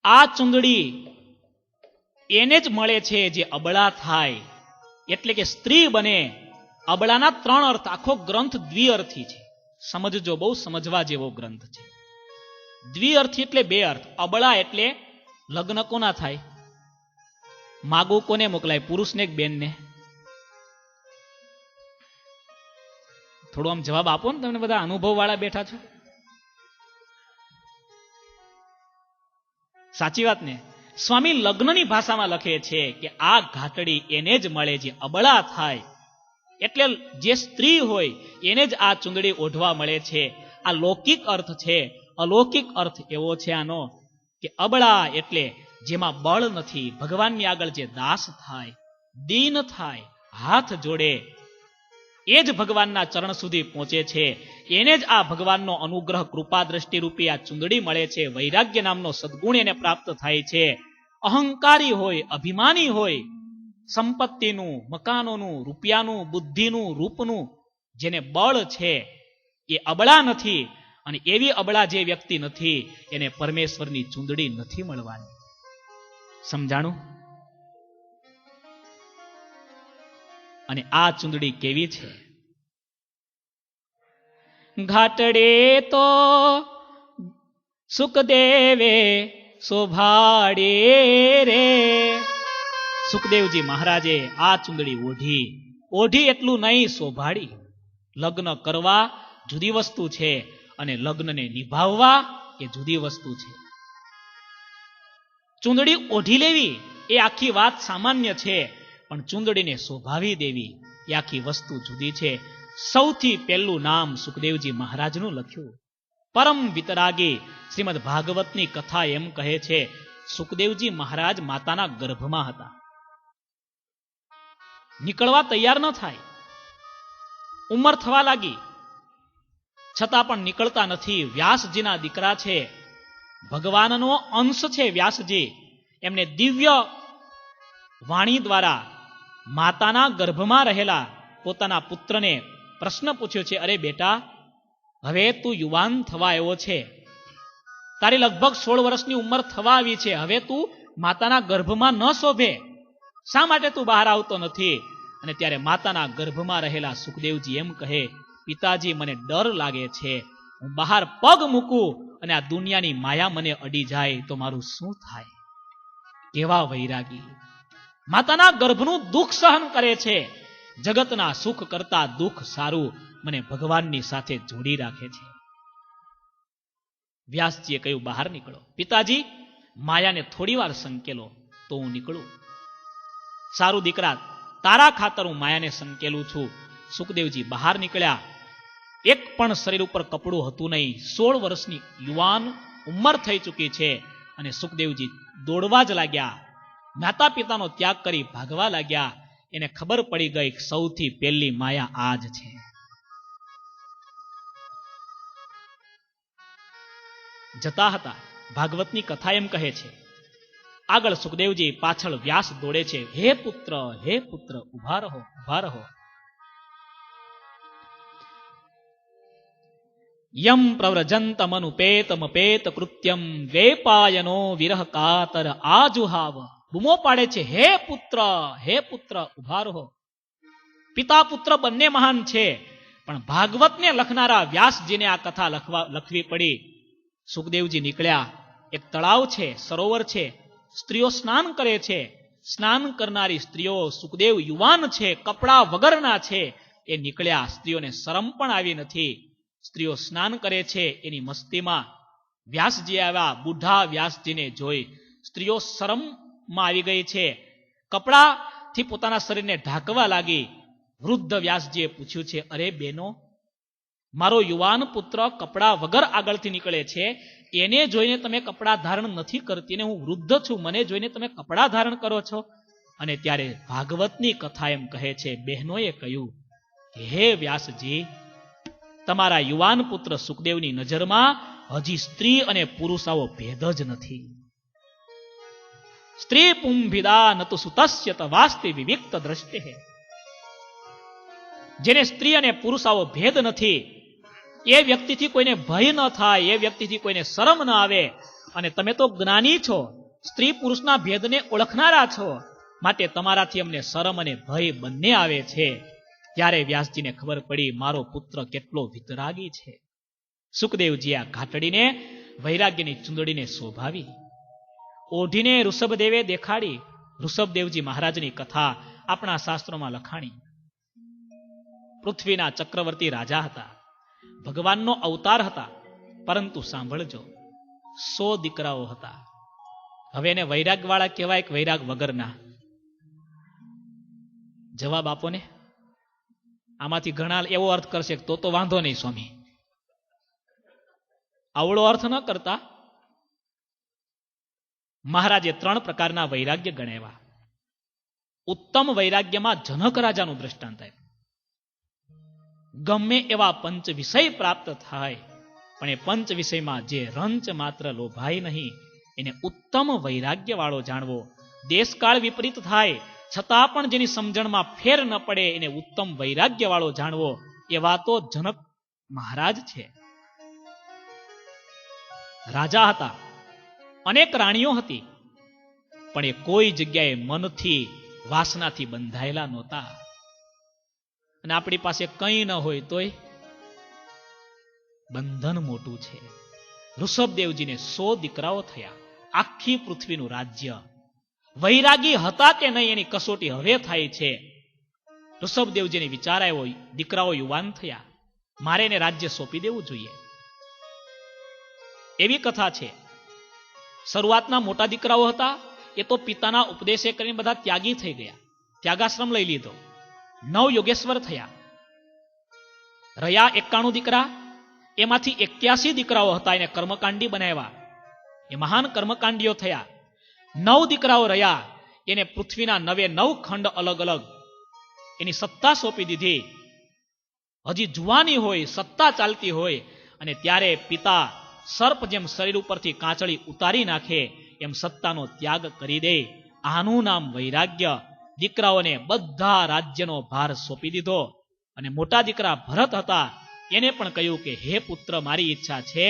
આ ચુંદડી એને જ મળે છે જે અબળા થાય, એટલે કે સ્ત્રી બને. અબળાના 3 અર્થ. આખો ગ્રંથ દ્વિઅર્થી છે. સમજજો, બહુ સમજવા જેવો ગ્રંથ છે. દ્વિઅર્થી એટલે 2 અર્થ. અબળા એટલે લગ્ન કોના થાય? માગું કોને મોકલાય? પુરુષને કે બેનને? થોડો આમ જવાબ આપો ને, તમને બધા અનુભવ વાળા બેઠા છો. સાચી વાત ને? સ્વામી લગ્નની ભાષામાં લખે છે કે આ ઘાટડી એને જ મળે જે અબળા થાય. એટલે જે સ્ત્રી હોય એને જ આ ચુંદડી ઓઢવા મળે છે. આ લૌકિક અર્થ છે. અલૌકિક અર્થ એવો છે આનો કે અબળા એટલે જેમાં બળ નથી, ભગવાનની આગળ જે દાસ થાય, દીન થાય, હાથ જોડે, એ જ ભગવાનના ચરણ સુધી પહોંચે છે. એને જ આ ભગવાનનો અનુગ્રહ કૃપા દ્રષ્ટિ રૂપી આ ચુંદડી મળે છે. વૈરાગ્ય નામનો સદગુણ એને પ્રાપ્ત થાય છે. અહંકારી હોય, અભિમાની હોય, સંપત્તિનું, મકાનોનું, રૂપિયાનું, બુદ્ધિનું, રૂપનું જેને બળ છે એ અબળા નથી. અને એવી અબળા જે વ્યક્તિ નથી એને પરમેશ્વરની ચુંદડી નથી મળવાની. સમજાણું? અને આ ચુંદડી કેવી છે? ઘાટડે તો સુખદેવે શોભાડે રે. સુખદેવજી મહારાજે આ ચુંદડી ઓઢી એટલું નહીં, શોભાડી. લગ્ન કરવા જુદી વસ્તુ છે અને લગ્નને નિભાવવા એ જુદી વસ્તુ છે. ચુંદડી ઓઢી લેવી એ આખી વાત સામાન્ય છે, પણ ચુંદડીને શોભાવી દેવી એ આખી વસ્તુ જુદી છે. સૌથી પહેલું નામ સુખદેવજી મહારાજનું લખ્યું. પરમ વિતરાગી શ્રીમદ ભાગવતની કથા એમ કહે છે સુખદેવજી મહારાજ માતાના ગર્ભમાં હતા. નીકળવા તૈયાર ન થાય, ઉંમર થવા લાગી, છતાં પણ નીકળતા નથી. વ્યાસજીના દીકરા છે, ભગવાનનો અંશ છે વ્યાસજી. એમને દિવ્ય વાણી દ્વારા માતાના ગર્ભમાં રહેલા પોતાના પુત્રને પ્રશ્ન પૂછ્યો છે, અરે બેટા, હવે તું યુવાન થવા આવ્યો છે, તારી લગભગ 16 વર્ષની ઉંમર થવા આવી છે, હવે તું માતાના ગર્ભમાં ન શોભે, શા માટે તું બહાર આવતો નથી? અને ત્યારે માતાના ગર્ભમાં રહેલા સુખદેવજી એમ કહે, પિતાજી, મને ડર લાગે છે, હું બહાર પગ મૂકું અને આ દુનિયાની માયા મને અડી જાય તો મારું શું થાય? કેવા વૈરાગી! માતાના ગર્ભનું દુઃખ સહન કરે છે. જગતના સુખ કરતા દુઃખ સારું મને ભગવાનની સાથે જોડી રાખે છે. વ્યાસજીએ કહ્યું, બહાર નીકળો. પિતાજી, માયાને થોડી વાર સંકેલો તો હું નીકળું. સારું દીકરા, તારા ખાતર હું માયાને સંકેલું છું. સુખદેવજી બહાર નીકળ્યા. એક પણ શરીર ઉપર કપડું હતું નહીં. 16 વર્ષની યુવાન ઉંમર થઈ ચૂકી છે અને સુખદેવજી દોડવા જ લાગ્યા. માતા પિતાનો ત્યાગ કરી ભાગવા લાગ્યા. એને ખબર પડી ગઈ સૌથી પહેલી માયા આ જ છે. જતા હતા. ભાગવતની કથા એમ કહે છે, આગળ સુખદેવજી, પાછળ વ્યાસ દોડે છે, હે પુત્ર, ઉભા રહો, ઉભા રહો. યમ પ્રવ્રજંતમનુપેતમપેત કૃત્યમ વેપાયનો વિરહ કાતર આજુહાવ. બૂમો પાડે છે, હે પુત્ર, ઉભા રહો. પિતા પુત્ર બંને મહાન છે, પણ ભાગવતને લખનારા વ્યાસજીને આ કથા લખવી પડી. સુખદેવજી નીકળ્યા. એક તળાવ છે, સરોવર છે, સ્ત્રીઓ સ્નાન કરે છે. સ્નાન કરનારી સ્ત્રીઓ, સુખદેવ યુવાન છે, કપડા વગરના છે, એ નીકળ્યા. સ્ત્રીઓને શરમ પણ આવી નથી. સ્ત્રીઓ સ્નાન કરે છે એની મસ્તીમાં વ્યાસજી આવ્યા. બુઢા વ્યાસજીને જોઈ સ્ત્રીઓ શરમમાં આવી ગઈ છે, કપડાથી પોતાના શરીરને ઢાંકવા લાગી. વૃદ્ધ વ્યાસજીએ પૂછ્યું છે, અરે બેનો, મારો યુવાન પુત્ર કપડા વગર આગળથી નીકળે છે, એને જોઈને તમે કપડા ધારણ નથી કરતી, ને હું વૃદ્ધ છું, મને જોઈને તમે કપડા ધારણ કરો છો? અને ત્યારે ભાગવતની કથા એમ કહે છે, બહેનોએ કહ્યું, હે વ્યાસજી, તમારા યુવાન પુત્ર સુખદેવની નજરમાં હજી સ્ત્રી અને પુરુષ આવો ભેદ જ નથી. સ્ત્રી પુંભિદા નતુ સુતસ્ય તવાસ્તિ વિવિક્ત દ્રષ્ટિ. જેને સ્ત્રી અને પુરુષ આવો ભેદ નથી, એ વ્યક્તિથી કોઈને ભય ન થાય, એ વ્યક્તિથી કોઈને શરમ ન આવે. અને તમે તો જ્ઞાની છો, સ્ત્રી પુરુષના ભેદને ઓળખનારા છો, માટે તમારાથી અમને શરમ અને ભય બંને આવે છે. ત્યારે વ્યાસજીને ખબર પડી, મારો પુત્ર કેટલો વિતરાગી છે. સુખદેવજી આ ઘાટડીને, વૈરાગ્યની ચુંદડીને શોભાવી, ઓઢીને ઋષભદેવે દેખાડી. ઋષભદેવજી મહારાજની કથા આપણા શાસ્ત્રોમાં લખાણી. પૃથ્વીના ચક્રવર્તી રાજા હતા, ભગવાનનો અવતાર હતા, પરંતુ સાંભળજો 100 દીકરાઓ હતા. હવે એને વૈરાગ વાળા કહેવાય કે વૈરાગ વગરના? જવાબ આપો ને. આમાંથી ઘણા એવો અર્થ કરશે કે તો વાંધો નહીં સ્વામી, આવડો અર્થ ન કરતા. મહારાજે 3 પ્રકારના વૈરાગ્ય ગણાવ્યા. ઉત્તમ વૈરાગ્યમાં જનક રાજાનું દ્રષ્ટાંત આપ્યું. ગમે એવા પંચ વિષય પ્રાપ્ત થાય, પણ એ પંચ વિષયમાં જે રંચ માત્ર લોભાય નહીં, એને ઉત્તમ વૈરાગ્ય વાળો જાણવો. દેશકાળ વિપરીત થાય છતાં પણ જેની સમજણમાં ફેર ન પડે, એને ઉત્તમ વૈરાગ્ય વાળો જાણવો. એવા તો જનક મહારાજ છે. રાજા હતા, અનેક રાણીઓ હતી, પણ એ કોઈ જગ્યાએ મનથી વાસનાથી બંધાયેલા નહોતા. અને આપણી પાસે કંઈ ન હોય તોય બંધન મોટું છે. ઋષભદેવજીને 100 દીકરાઓ થયા, આખી પૃથ્વીનું રાજ્ય. વૈરાગી હતા કે નહીં એની કસોટી હવે થાય છે. ઋષભદેવજીને વિચાર આવ્યો, દીકરાઓ યુવાન થયા, મારે એને રાજ્ય સોંપી દેવું જોઈએ. એવી કથા છે, શરૂઆતના મોટા દીકરાઓ હતા, એ તો પિતાના ઉપદેશે કરીને બધા ત્યાગી થઈ ગયા, ત્યાગાશ્રમ લઈ લીધો. 9 યોગેશ્વર થયા. રહ્યા 91 દીકરા, એમાંથી 81 દીકરાઓ હતા, એને કર્મકાંડી બનાવ્યા, એ મહાન કર્મકાંડીઓ થયા. 9 દીકરાઓ રહ્યા, એને પૃથ્વીના 9 ખંડ અલગ અલગ એની સત્તા સોંપી દીધી. હજી જુવાની હોય, સત્તા ચાલતી હોય, અને ત્યારે પિતા સર્પ જેમ શરીર ઉપરથી કાંચળી ઉતારી નાખે એમ સત્તાનો ત્યાગ કરી દે. આનું નામ વૈરાગ્ય. દીકરાઓને બધા રાજ્યનો ભાર સોંપી દીધો. અને મોટા દીકરા ભરત હતા, એને પણ કહ્યું કે હે પુત્ર, મારી ઈચ્છા છે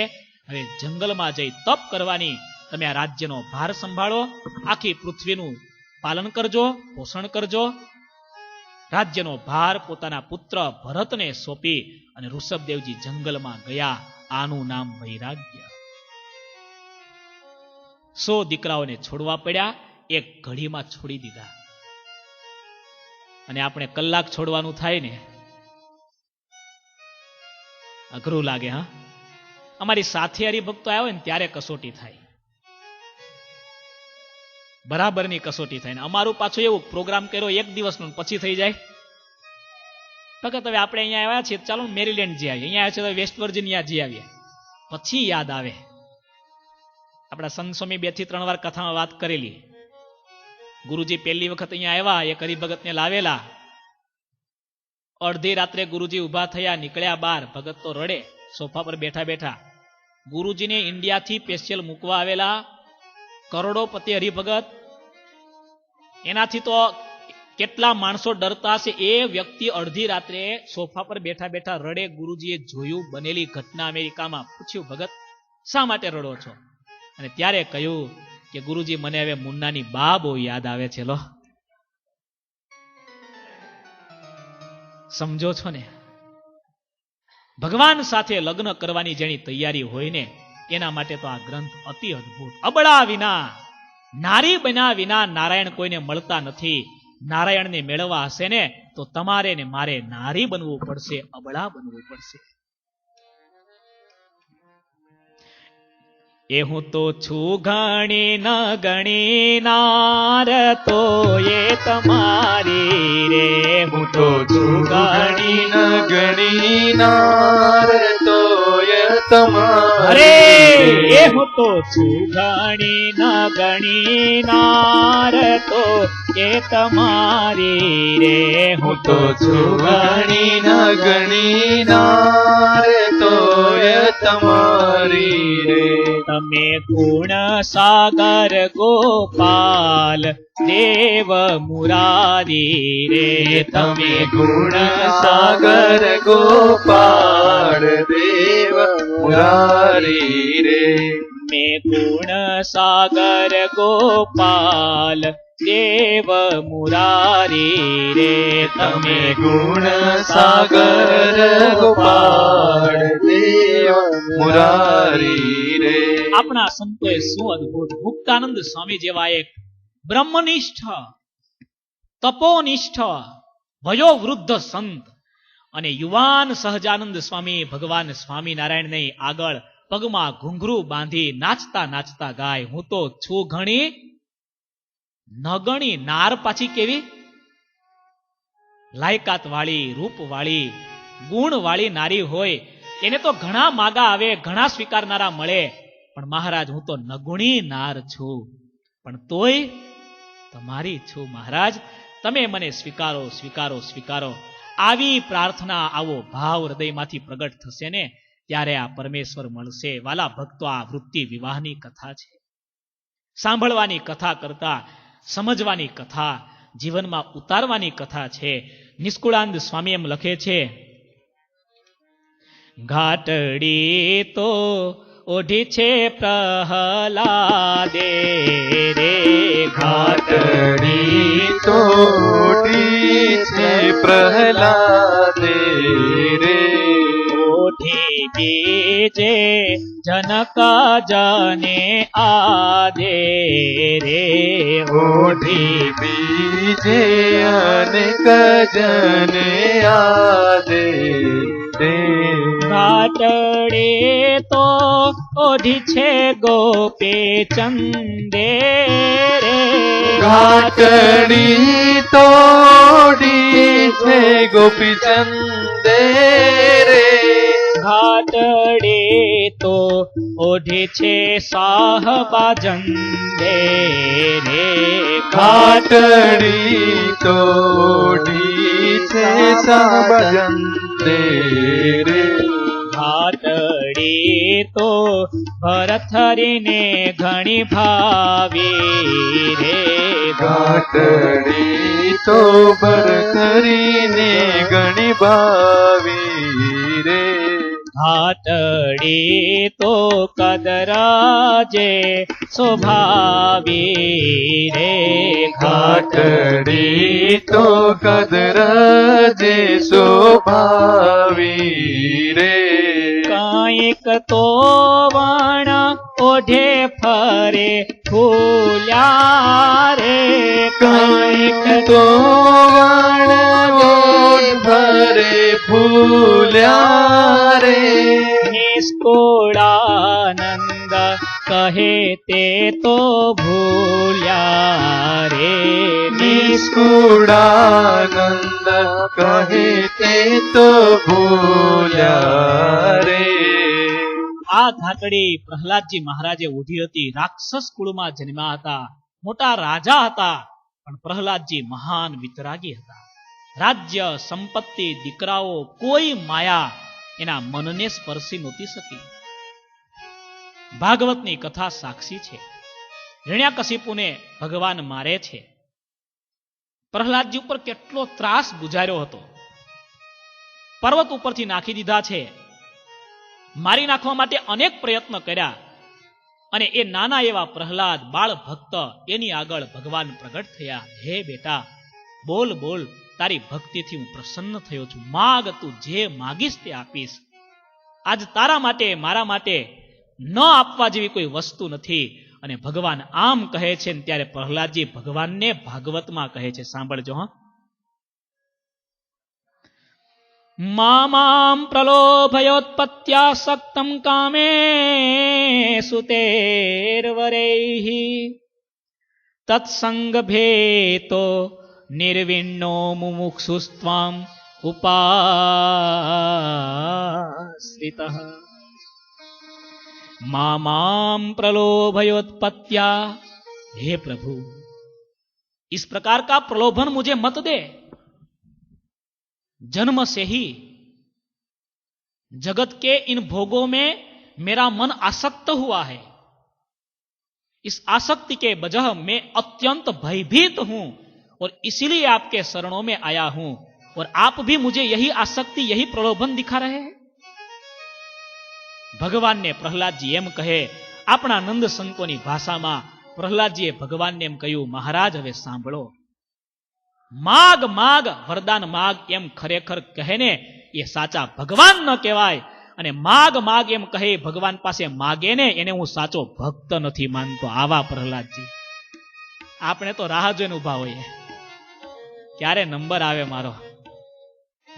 હવે જંગલમાં જઈ તપ કરવાની, તમે આ રાજ્યનો ભાર સંભાળો, આખી પૃથ્વીનું પાલન કરજો, પોષણ કરજો. રાજ્યનો ભાર પોતાના પુત્ર ભરતને સોંપી અને ઋષભદેવજી જંગલમાં ગયા. આનું નામ વૈરાગ્ય. 100 દીકરાઓને છોડવા પડ્યા, એક ઘડીમાં છોડી દીધા. અને આપણે કલાક છોડવાનું થાય ને, અઘરું લાગે. હા, અમારી સાથે હરિભક્તો આવ્યો હોય ને ત્યારે કસોટી થાય, બરાબરની કસોટી થાય. ને અમારું પાછું એવું પ્રોગ્રામ કર્યો 1 દિવસનો પછી થઈ જાય. ભગત હવે આપણે અહીંયા આવ્યા છીએ, ચાલો મેરીલેન્ડ જઈ આવીએ, અહીંયા આવ્યા છે વેસ્ટ વર્જિનિયા જઈ આવીએ. પછી યાદ આવે, આપણા સંત સ્વામી 2 થી 3 વાર કથામાં વાત કરેલી. ગુરુજી પહેલી વખત અહીંયા આવ્યા, એક હરિભગતને લાવેલા. અડધી રાત્રે ગુરુજી ઉભા થયા, નીકળ્યા બહાર. ભગત તો રડે સોફા પર બેઠા બેઠા. ગુરુજીને ઇન્ડિયાથી સ્પેશિયલ મૂકવા આવેલા કરોડોપતિ હરિભગત, એનાથી તો કેટલા માણસો ડરતા હશે. એ વ્યક્તિ અડધી રાત્રે સોફા પર બેઠા બેઠા રડે. ગુરુજીએ જોયું બનેલી ઘટના અમેરિકામાં. પૂછ્યું, ભગત શા માટે રડો છો? અને ત્યારે કહ્યું કે ગુરુજી, મને હવે મુન્નાની બા બહુ યાદ આવે છે. લો, સમજો છો ને? ભગવાન સાથે લગ્ન કરવાની જેની તૈયારી હોય ને, એના માટે તો આ ગ્રંથ અતિ અદ્ભુત. અબળા વિના, નારી બન્યા વિના નારાયણ કોઈને મળતા નથી. નારાયણને મેળવવા હશે ને તો તમારે ને મારે નારી બનવું પડશે, અબળા બનવું પડશે. એ હું તો છું ગણી ન ગણી નાર, તો એ તમારી રે. હું તો છું ગણી ન ગણી નાર, તોય તમારી. અરે એ હું તો છું ગણી ન ગણી નાર, તો એ તમારી રે. હું તો છું ગણી ન ગણી નાર, તોય તમારી રે. તમે ગુણ સાગર ગોપાલ દેવ મુરારી રે. તમે ગુણ સાગર ગોપાળ દેવ મુરારી રે. મેં ગુણ સાગર ગોપાલ દેવ મુરારી રે. તમે ગુણ સાગર ગોપાળ દેવ મુરારી રે. આપણા સંતોએ શું અદભુત, મુક્તાનંદ સ્વામી જેવા એક બ્રહ્મનિષ્ઠ, તપોનિષ્ઠ, વયોવૃદ્ધ સંત અને યુવાન સહજાનંદ સ્વામી ભગવાન સ્વામિનારાયણને આગળ પગમાં ઘૂંઘરું બાંધી નાચતા નાચતા ગાય, હું તો છું ઘણી નગણી. નાર પાછી કેવી લાયકાત વાળી, રૂપ વાળી, ગુણ વાળી નારી હોય એને તો ઘણા માગા આવે, ઘણા સ્વીકારનારા મળે, પણ મહારાજ હું તો નગુણી નાર છું, પણ તોય તમારી છું મહારાજ, તમે મને સ્વીકારો સ્વીકારો સ્વીકારો. આવી પ્રાર્થના, આવો ભાવ હૃદયમાંથી પ્રગટ થશે ને ત્યારે આ પરમેશ્વર મળશે. વાલા ભક્તો, આ વૃત્તિ વિવાહની કથા છે. સાંભળવાની કથા કરતા સમજવાની કથા, જીવનમાં ઉતારવાની કથા છે. નિષ્કુળાનંદ સ્વામી એમ લખે છે, ઘાટડી તો ઓઢી છે પ્રહલાદે રે, ઘાટડી તોડી છે પ્રહલાદે રે, ઓઢી દીજે જનક જને આદે રે, ઓઢી બીજે અનેક જને આદે રે, ઘાટડે તો ઓઢી છે ગોપે ચંદે રે, ઘાટડી તોડી છે ગોપીચંદે રે, ઘાટડે તો ઓઢી છે સાહબાજંદે રે, ઘાટડી તોડી છે સાબજંદે રે, ઘાટડી તો ભરથરીને ઘણી ભાવી રે, ઘાટડી તો ભરથરીને ઘણી ભાવી રે, ઘાટડી તો કદરાજે સ્વભાવી રે, ઘાટડી તો કદરજે શોભાવી રે, કાંઈક તો વણ ઓઢે ફરે ફૂલ્યા રે, કાંઈક તો વણ ભરે ફૂલ્યા રે, નિષ્કુળાનંદ કહે તે તો ભૂલ્યા રે, નિષ્કુળાનંદ કહે તે તો ભૂલ્યા રે. આ ઘાટડી પ્રહલાદજી મહારાજે ઓઢી હતી. રાક્ષસ કુળમાં જન્મ્યા હતા, મોટા રાજા હતા, પણ પ્રહલાદજી મહાન વિતરાગી હતા. રાજ્ય, સંપત્તિ, દીકરાઓ, કોઈ માયા એના મનને સ્પર્શી નહોતી શકી. ભાગવતની કથા સાક્ષી છે. હિરણ્યકશિપુને ભગવાન મારે છે. પ્રહલાદજી ઉપર કેટલો ત્રાસ ગુજાર્યો હતો. પર્વત ઉપરથી નાખી દીધા છે, મારી નાખવા માટે અનેક પ્રયત્ન કર્યા, અને એ નાના એવા પ્રહલાદ બાળ ભક્ત એની આગળ ભગવાન પ્રગટ થયા. હે બેટા, બોલ બોલ, તારી ભક્તિથી હું પ્રસન્ન થયો છું, માગ, તું જે માગીશ તે આપીશ. આજ તારા માટે, મારા માટે ન આપવા જેવી કોઈ વસ્તુ નથી. અને ભગવાન આમ કહે છે ને ત્યારે પ્રહલાદજી ભગવાનને ભાગવતમાં કહે છે, સાંભળજો હા. મામામ પ્રલોભયોત્પત્યાસક્તમ કામે સુતેર્વરૈહિ તત્સંગ ભેતો નિર્વિણ્ણો મુમુક્ષુસ્ત્વામ ઉપાશ્રિતઃ. मामाम प्रलोभयोत्पत्त्या, हे प्रभु इस प्रकार का प्रलोभन मुझे मत दे. जन्म से ही जगत के इन भोगों में मेरा मन आसक्त हुआ है. इस आसक्ति के वजह मैं अत्यंत भयभीत हूं और इसीलिए आपके शरणों में आया हूं, और आप भी मुझे यही आसक्ति, यही प्रलोभन दिखा रहे हैं. ભગવાનને પ્રહલાદજી એમ કહે. આપણા નંદ સંતોની ભાષામાં પ્રહલાદજીએ ભગવાનને એમ કહ્યું, મહારાજ હવે સાંભળો, માગ માગ, વરદાન માગ એમ ખરેખર કહે ને એ સાચા ભગવાન ન કહેવાય. અને માગ માગ એમ કહે ભગવાન પાસે માગે ને એને હું સાચો ભક્ત નથી માનતો. આવા પ્રહલાદજી. આપણે તો રાહ જોઈને ઉભા હોઈએ, ક્યારે નંબર આવે મારો.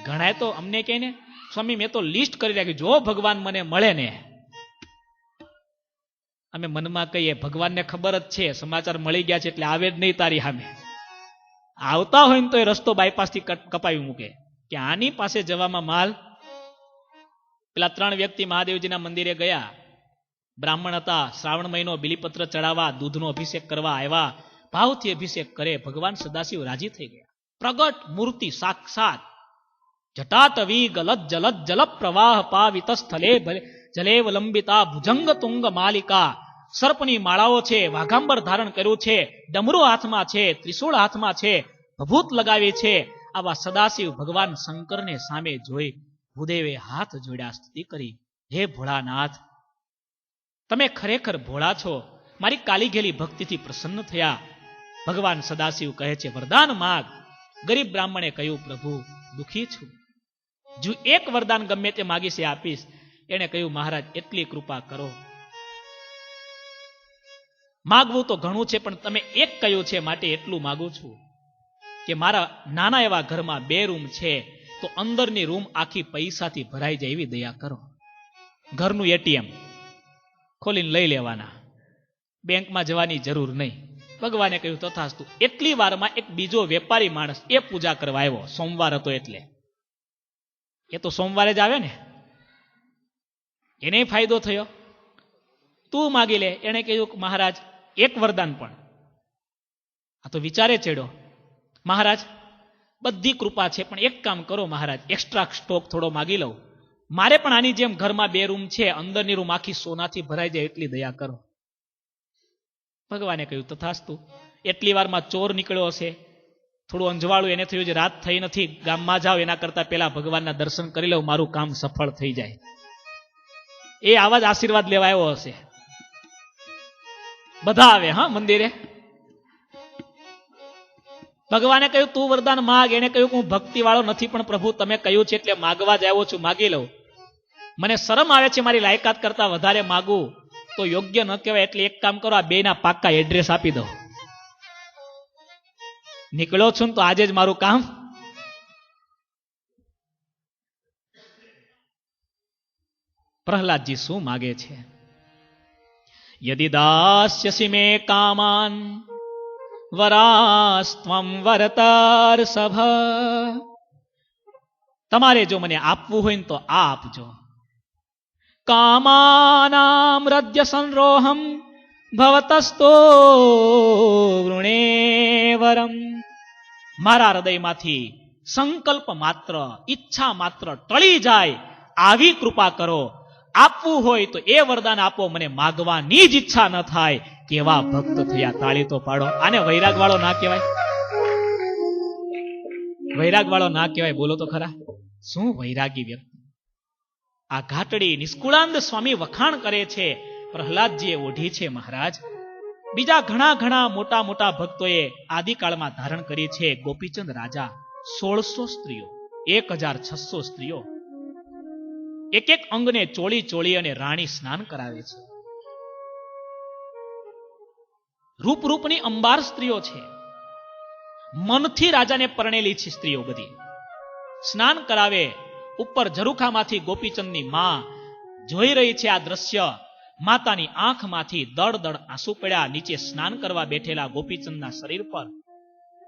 ઘણાય તો અમને કહે ને, સ્વામી મેં તો લિસ્ટ કરી રાખ્યું, જો ભગવાન મને મળે ને. અમે મનમાં કહીએ ભગવાનને ખબર જ છે સમાચાર મળી ગયા છે એટલે આવે જ નહીં તારી સામે. આવતા હોય ને તો એ રસ્તો બાયપાસથી કપાવી મૂકે કે આની પાસે જવામાં માલ. પેલા 3 વ્યક્તિ મહાદેવજીના મંદિરે ગયા, બ્રાહ્મણ હતા, શ્રાવણ મહિનો, બિલીપત્ર ચડાવવા, દૂધનો અભિષેક કરવા આવ્યા. ભાવથી અભિષેક કરે, ભગવાન સદાશિવ રાજી થઈ ગયા. પ્રગટ મૂર્તિ સાક્ષાત, જટાટવી ગલત જલત જલ પ્રવાહ પાવિત સ્થલે જલેવલંબિતા ભુજંગ તુંગ માલિકા. સર્પની માળાઓ છે, વાઘાંબર ધારણ કર્યું છે, ડમરૂ હાથમાં છે, ત્રિશૂળ હાથમાં છે, ભભૂત લગાવી છે. આવા સદાશિવ ભગવાન શંકરને સામે જોઈ ભૂદેવે હાથ જોડ્યા, સ્તુતિ કરી, હે ભોળાનાથ, તમે ખરેખર ભોળા છો, મારી કાલી ગયેલી ભક્તિથી પ્રસન્ન થયા. ભગવાન સદાશિવ કહે છે વરદાન માગ. ગરીબ બ્રાહ્મણે કહ્યું પ્રભુ દુખી છું, જો એક વરદાન ગમે તે માગીશ એ આપીશ. એને કહ્યું મહારાજ એટલી કૃપા કરો. માગવું તો ઘણું છે પણ તમે એક કહ્યું છે માટે એટલું માગું છું કે મારા નાના એવા ઘરમાં 2 રૂમ છે તો અંદરની રૂમ આખી પૈસાથી ભરાઈ જાય એવી દયા કરો. ઘરનું એટીએમ ખોલીને લઈ લેવાના, બેંકમાં જવાની જરૂર નહીં. ભગવાને કહ્યું તથાસ્તુ. એટલી વારમાં એક બીજો વેપારી માણસ એ પૂજા કરવા આવ્યો. સોમવાર હતો એટલે એ તો સોમવારે જ આવે ને, એને ફાયદો થયો. તું માગી લે. એને કહ્યું મહારાજ એક વરદાન પણ. આ તો વિચારે ચડ્યો, મહારાજ બધી કૃપા છે પણ એક કામ કરો મહારાજ, એક્સ્ટ્રા સ્ટોક થોડો માગી લઉં. મારે પણ આની જેમ ઘરમાં 2 રૂમ છે, અંદરની રૂમ આખી સોનાથી ભરાઈ જાય એટલી દયા કરો. ભગવાને કહ્યું તથાસ્તુ. એટલી વારમાં ચોર નીકળ્યો હશે, થોડું અંજવાળું, એને થયું છે રાત થઈ નથી, ગામમાં જાઓ એના કરતા પહેલા ભગવાનના દર્શન કરી લઉં, મારું કામ સફળ થઈ જાય. એ આવા જ આશીર્વાદ લેવા આવ્યો હશે. બધા આવે હા મંદિરે. ભગવાને કહ્યું તું વરદાન માગ. એને કહ્યું હું ભક્તિ વાળો નથી પણ પ્રભુ તમે કહ્યું છે એટલે માગવા જ આવ્યો છું, માગી લઉં. મને શરમ આવે છે મારી લાયકાત કરતા વધારે માગું તો યોગ્ય ન કહેવાય, એટલે એક કામ કરો, આ 2ના પાક્કા એડ્રેસ આપી દો. નીકળ્યો છું ને તો આજે જ મારું કામ. પ્રહલાદજી શું માગે છે? યદિ દાસ્યસી મે કામાન વરાસ્ત્વમ વરતર્ષભ. તમારે જો મને આપવું હોય ને તો આ આપજો. કામાનામ હૃદય સંરોહમ ભવતસ્તો વૃણેવરમ. મારા હૃદયમાંથી સંકલ્પ માત્ર, ઈચ્છા માત્ર ટળી જાય આવી કૃપા કરો. આપવું હોય તો એ વરદાન આપો, મને માગવાની જ ઈચ્છા ન થાય. કેવા ભક્ત થયા, તાળી તો પાડો. આને વૈરાગ વાળો ના કહેવાય? વૈરાગ વાળો ના કહેવાય? બોલો તો ખરા. શું વૈરાગી વ્યક્તિ. આ ઘાટડી નિષ્કુળાનંદ સ્વામી વખાણ કરે છે, પ્રહલાદજીએ ઓઢી છે મહારાજ. બીજા ઘણા ઘણા મોટા મોટા ભક્તોએ આદિકાળમાં ધારણ કરી છે. ગોપીચંદ રાજા 1600 સ્ત્રીઓ, 1600 સ્ત્રીઓ, એક એક અંગને ચોળી ચોળી અને રાણી સ્નાન કરાવે છે. રૂપરૂપની અંબાર સ્ત્રીઓ છે. મનથી રાજાને પરણેલી છે સ્ત્રીઓ બધી. સ્નાન કરાવે. ઉપર ઝરૂખામાંથી ગોપીચંદની માં જોઈ રહી છે આ દ્રશ્ય. માતાની આંખમાંથી દળ દળ આંસુ પડ્યા. નીચે સ્નાન કરવા બેઠેલા ગોપીચંદના શરીર પર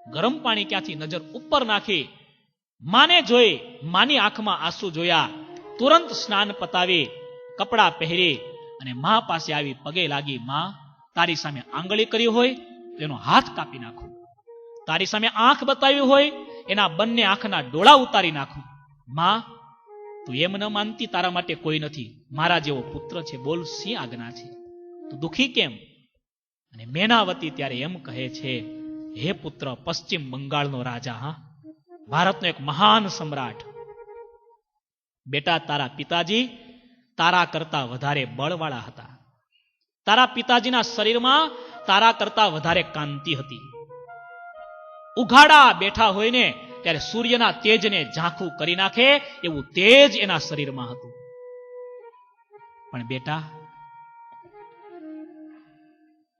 ગરમ પાણી ક્યાંથી નજર ઉપર નાખી માને જોઈ, માની આંખમાં આંસુ જોયા. તુરંત સ્નાન પતાવી, કપડા પહેરી અને મા પાસે આવી પગે લાગી. માં, તારી સામે આંગળી કરી હોય તેનો હાથ કાપી નાખું, તારી સામે આંખ બતાવી હોય એના બંને આંખના ડોળા ઉતારી નાખું. માં, તું એમ ન માનતી, તારા માટે કોઈ નથી, મારા જેવો પુત્ર છે, બોલ શી આજ્ઞા છે, તું દુખી કેમ? અને મેનાવતી ત્યારે એમ કહે છે, હે પુત્ર, પશ્ચિમ બંગાળનો રાજા, હા, ભારતનો એક મહાન સમ્રાટ, બેટા તારા પિતાજી તારા કરતા વધારે બળવાળા હતા. તારા પિતાજીના શરીરમાં તારા કરતા વધારે કાંતિ હતી. ઉઘાડા બેઠા હોય ને ત્યારે સૂર્યના તેજને ઝાંખું કરી નાખે એવું તેજ એના શરીરમાં હતું. પણ બેટા,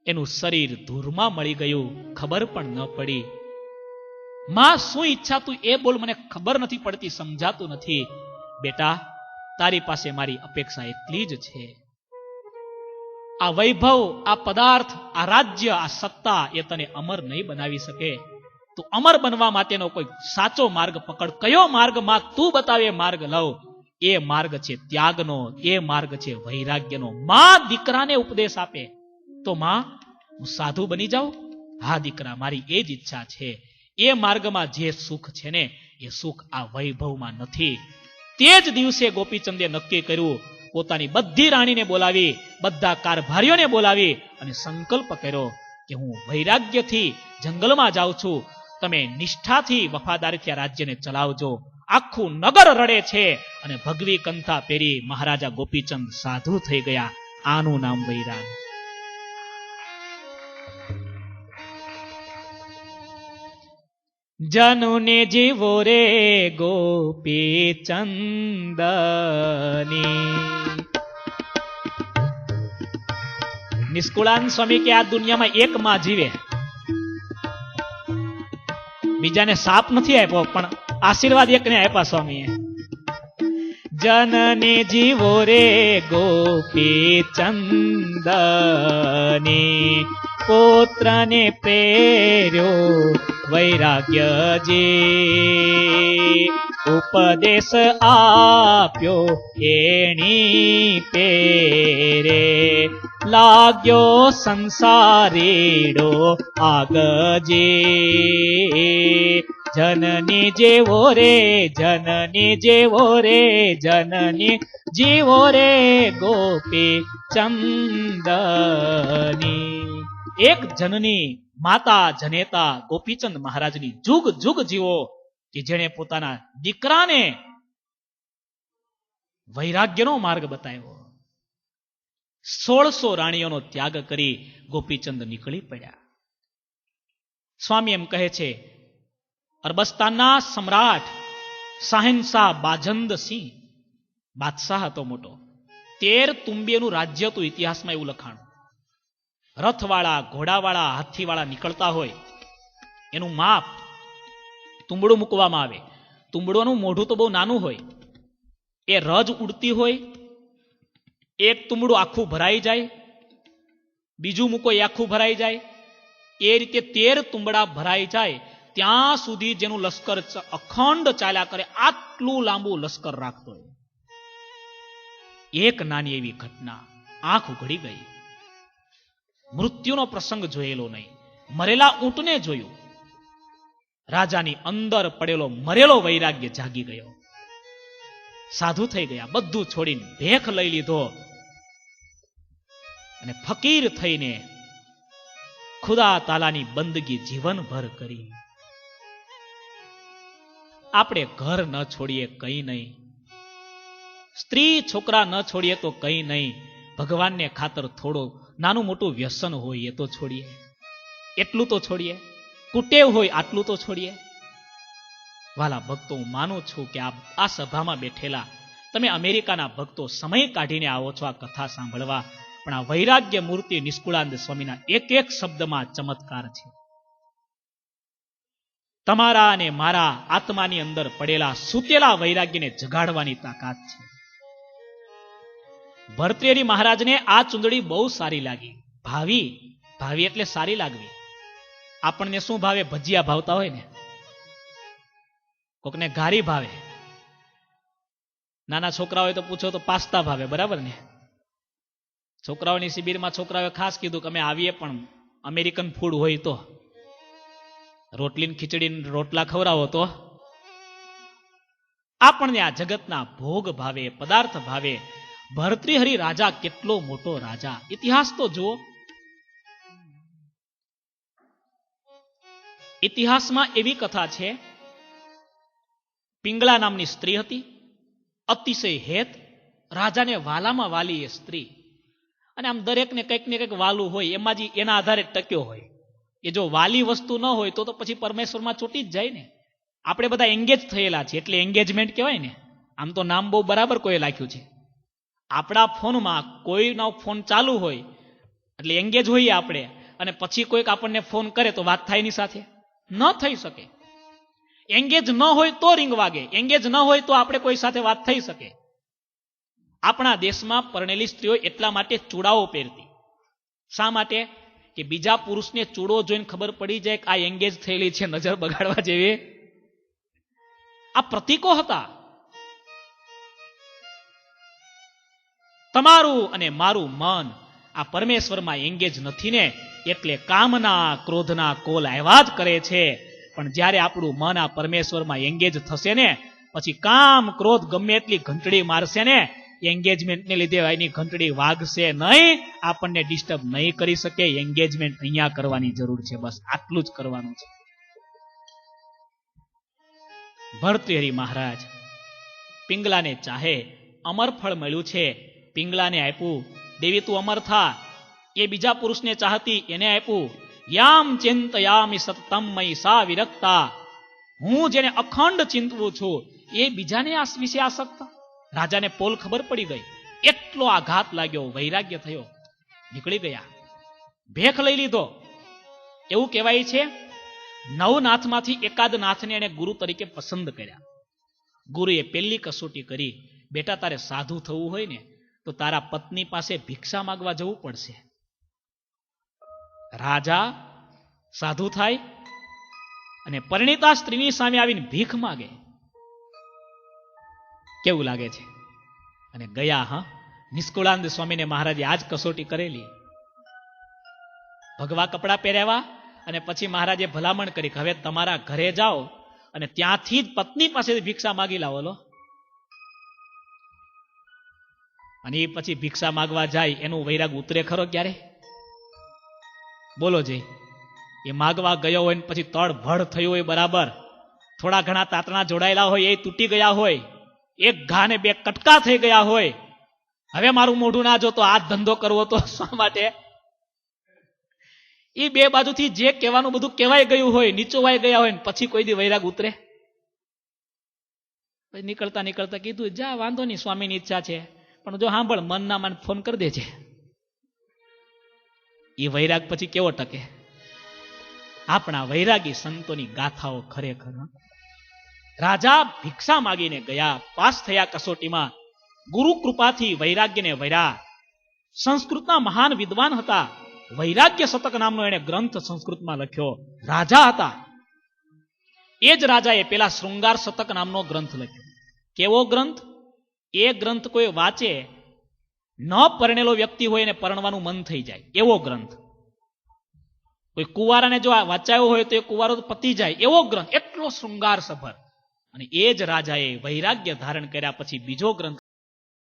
એનું શરીર ધૂળમાં મળી ગયું, ખબર પણ ન પડી. માં શું ઈચ્છા તું એ બોલ, મને ખબર નથી પડતી, સમજાતું નથી. બેટા, તારી પાસે મારી અપેક્ષા એટલી જ છે. આ વૈભવ, આ પદાર્થ, આ રાજ્ય, આ સત્તા એ તને અમર નહીં બનાવી શકે. તું અમર બનવા માટેનો કોઈ સાચો માર્ગ પકડ. કયો માર્ગ માં તું બતાવે માર્ગ લઉં. એ માર્ગ છે ત્યાગનો, એ માર્ગ છે વૈરાગ્યનો. માં દીકરાને ઉપદેશ આપે તો માં હું સાધુ બની જાઉં? હા દીકરા, મારી એ જ ઈચ્છા છે. એ માર્ગમાં જે સુખ છે ને એ સુખ આ વૈભવમાં નથી. તે જ દિવસે ગોપીચંદે નક્કી કર્યું, પોતાની બધી રાણીને બોલાવી, બધા કારભારીઓને બોલાવી અને સંકલ્પ કર્યો કે હું વૈરાગ્યથી જંગલમાં જાઉં છું, તમે નિષ્ઠાથી વફાદારીથી આ રાજ્યને ચલાવજો. આખું નગર રડે છે અને ભગવી કંથા પહેરી મહારાજા ગોપીચંદ સાધુ થઈ ગયા. આનું નામ વૈરાગ. જનુને જીવો રે ગોપીચંદની. નિષ્કુળાનંદ સ્વામી કે આ દુનિયામાં એક માં જીવે, બીજાને સાપ નથી આપ્યો પણ આશીર્વાદ એકને આપ્યા સ્વામીએ. જનને જીવો રે ગોપીચંદની, પુત્રને પ્રેર્યો વૈરાગ્યજી. ઉપદેશ આપ્યો એની પેરે, લાગ્યો સંસારીડો આગજી. જનની જેવો રે, જનની જેવો રે, જનની જીવો રે ગોપી ચંદની. એક જનની માતા જનેતા ગોપીચંદ મહારાજની જુગ જુગ જીવો, કે જેણે પોતાના દીકરાને વૈરાગ્યનો માર્ગ બતાવ્યો. 1600 રાણીઓનો ત્યાગ કરી ગોપીચંદ નીકળી પડ્યા. સ્વામી એમ કહે છે, અરબસ્તાનના સમ્રાટ શાહેનશાહ બાજંદ સિંહ બાદશાહ હતો મોટો. 13 તુંબીનું રાજ્ય હતું. ઇતિહાસમાં એવું લખાણું. રથવાળા, ઘોડાવાળા, હાથીવાળા નીકળતા હોય, એનું માપ તુંબડું મૂકવામાં આવે. તુંબડોનું મોઢું તો બહુ નાનું હોય, એ રજ ઉડતી હોય, એક તુંબડું આખું ભરાઈ જાય, બીજું મૂકો એ આખું ભરાઈ જાય, એ રીતે 13 તુંબડા ભરાઈ જાય ત્યાં સુધી જેનું લશ્કર અખંડ ચાલ્યા કરે, આટલું લાંબુ લશ્કર રાખતો હોય. એક નાની એવી ઘટના, આંખ ઉઘડી ગઈ. મૃત્યુનો પ્રસંગ જોયેલો નહીં, મરેલા ઊંટને જોયું. રાજાની અંદર પડેલો મરેલો વૈરાગ્ય જાગી ગયો. સાધુ થઈ ગયા, બધું છોડીને ભેખ લઈ લીધો અને ફકીર થઈને ખુદા તાલાની બંદગી જીવનભર કરી. આપણે ઘર ન છોડીએ કઈ નહીં, સ્ત્રી છોકરા ન છોડીએ તો કઈ નહીં, ભગવાનને ખાતર થોડો નાનું મોટું વ્યસન હોય એ તો છોડીએ, એટલું તો છોડીએ, કુટેવ હોય આટલું તો છોડીએ. વાલા ભક્તો, હું માનું છું કે આ સભામાં બેઠેલા તમે અમેરિકાના ભક્તો સમય કાઢીને આવો છો આ કથા સાંભળવા, પણ આ વૈરાગ્ય મૂર્તિ નિષ્કુળાનંદ સ્વામીના એક એક શબ્દમાં ચમત્કાર છે. તમારા અને મારા આત્માની અંદર પડેલા સૂતેલા વૈરાગ્યને જગાડવાની તાકાત છે. ભરતૃહરિ મહારાજને આ ચુંદડી બહુ સારી લાગી. ભાવી, ભાવી એટલે સારી લાગવી. આપણને શું ભાવે? ભજીયા ભાવતા હોય ને, કોકને ઘારી ભાવે, નાના છોકરા હોય તો પૂછો તો પાસ્તા ભાવે, બરાબર ને? છોકરાઓની શિબિરમાં છોકરાઓએ ખાસ કીધું કે અમે આવીએ પણ અમેરિકન ફૂડ હોય તો, રોટલી ખીચડી રોટલા ખવડાવો તો. આપણને આ જગતના ભોગ ભાવે, પદાર્થ ભાવે. ભરતૃહરિ રાજા કેટલો મોટો રાજા, ઇતિહાસ તો જુઓ. ઇતિહાસમાં એવી કથા છે, પિંગલા નામની સ્ત્રી હતી, અતિશય હેત, રાજાને વાલામાં વાલી એ સ્ત્રી. અને આમ દરેકને કંઈક ને કંઈક વાલું હોય, એમાં જ એના આધારે ટક્યો હોય. એ જો વાલી વસ્તુ ન હોય તો પછી પરમેશ્વરમાં છૂટી જ જાય ને. આપણે બધા એંગેજ થયેલા છે એટલે એંગેજમેન્ટ કહેવાય ને. આમ તો નામ બહુ બરાબર કોઈ લખ્યું છે. આપણા ફોનમાં કોઈનો ફોન ચાલુ હોય એટલે એંગેજ હોઈએ આપણે, અને પછી કોઈક આપણને ફોન કરે તો વાત થાય એની સાથે? ન થઈ શકે. એંગેજ ન હોય તો રિંગ વાગે, એંગેજ ન હોય તો આપણે કોઈ સાથે વાત થઈ શકે. આપણા દેશમાં પરણેલી સ્ત્રીઓ એટલા માટે ચૂડાઓ પહેરતી. શા માટે? કે બીજા પુરુષને ચૂડો જોઈને ખબર પડી જાય કે આ એંગેજ થયેલી છે, નજર બગાડવા જેવી. આ પ્રતીકો હતા. તમારું અને મારું મન આ પરમેશ્વરમાં એંગેજ નથી ને, એટલે કામના ક્રોધના કોલ આવ્યા જ કરે છે. પણ જ્યારે આપણું મન આ પરમેશ્વરમાં એંગેજ થશે ને, પછી કામ ક્રોધ ગમે એટલી ઘંટડી મારશે ને, એંગેજમેન્ટને લીધે એની ઘંટડી વાગશે નહીં, આપણને ડિસ્ટર્બ નહીં કરી શકે. એંગેજમેન્ટ અહીંયા કરવાની જરૂર છે, બસ આટલું જ કરવાનું છે. ભર્તૃહરિ મહારાજ પિંગલાને ચાહે, અમર ફળ મળ્યું છે, પિંગલાને આપ્યું. દેવી તું અમર થા. એ બીજા પુરુષને ચાહતી, એને આપ્યું. યામ ચિંતયામિ સતતમ મયી સા વિરક્તા. હું જેને અખંડ ચિંતવું છું એ બીજાને આ વિશે આસક્ત. રાજાને પોલ ખબર પડી ગઈ, એટલો આઘાત લાગ્યો, વૈરાગ્ય થયો, નીકળી ગયા, ભેખ લઈ લીધો. એવું કહેવાય છે 9 નાથમાંથી એકાદ નાથને એને ગુરુ તરીકે પસંદ કર્યા. ગુરુએ પહેલી કસોટી કરી, બેટા તારે સાધુ થવું હોય ને તો તારા પત્ની પાસે ભિક્ષા માંગવા જવું પડશે. રાજા સાધુ થાય અને પરિણીતા સ્ત્રીની સામે આવીને ભીખ માગે. કેવું લાગે છે? અને ગયા. હા, નિષ્કુળાનંદ સ્વામીને મહારાજે આજ કસોટી કરેલી. ભગવા કપડા પહેર્યા અને પછી મહારાજે ભલામણ કરી કે હવે તમારા ઘરે જાઓ અને ત્યાંથી જ પત્ની પાસેથી ભિક્ષા માગી લાવો. લો, અને એ પછી ભિક્ષા માગવા જાય, એનું વૈરાગ ઉતરે ખરો ક્યારે? બોલો જય. એ માગવા ગયો હોય ને પછી તળ ભડ થયું હોય, બરાબર થોડા ઘણા તાતણા જોડાયેલા હોય એ તૂટી ગયા હોય, એક ઘા ને 2 કટકા થઈ ગયા હોય, હવે મારું મોઢું ના જોતો, આ ધંધો કરવો તો શા માટે? એ 2 બાજુથી જે કહેવાનું બધું કહેવાય ગયું હોય, નીચોવાઈ ગયા હોય, પછી કોઈ દી વૈરાગ ઉતરે? નીકળતા નીકળતા કીધું, જા વાંધો નહીં, સ્વામીની ઈચ્છા છે, પણ જો સાંભળ, મન ના માન ફોન કરી દેજે. એ વૈરાગ પછી કેવો ટકે? આપણા વૈરાગી સંતોની ગાથાઓ ખરેખર. રાજા ભિક્ષા માગીને ગયા, પાસ થયા કસોટીમાં, ગુરુ કૃપાથી વૈરાગ્યને વર્યા. સંસ્કૃતના મહાન વિદ્વાન હતા, વૈરાગ્ય શતક નામનો એને ગ્રંથ સંસ્કૃતમાં લખ્યો. રાજા હતા, એ જ રાજાએ પેલા શૃંગાર શતક નામનો ગ્રંથ લખ્યો. કેવો ગ્રંથ? એ ગ્રંથ કોઈ વાંચે, ન પરણેલો વ્યક્તિ હોય એને પરણવાનું મન થઈ જાય એવો ગ્રંથ. કોઈ કુંવારાને જો વાંચાયો હોય તો એ કુંવારો પતી જાય એવો ગ્રંથ, એટલો શૃંગાર સભર. અને એ જ રાજાએ વૈરાગ્ય ધારણ કર્યા પછી બીજો ગ્રંથ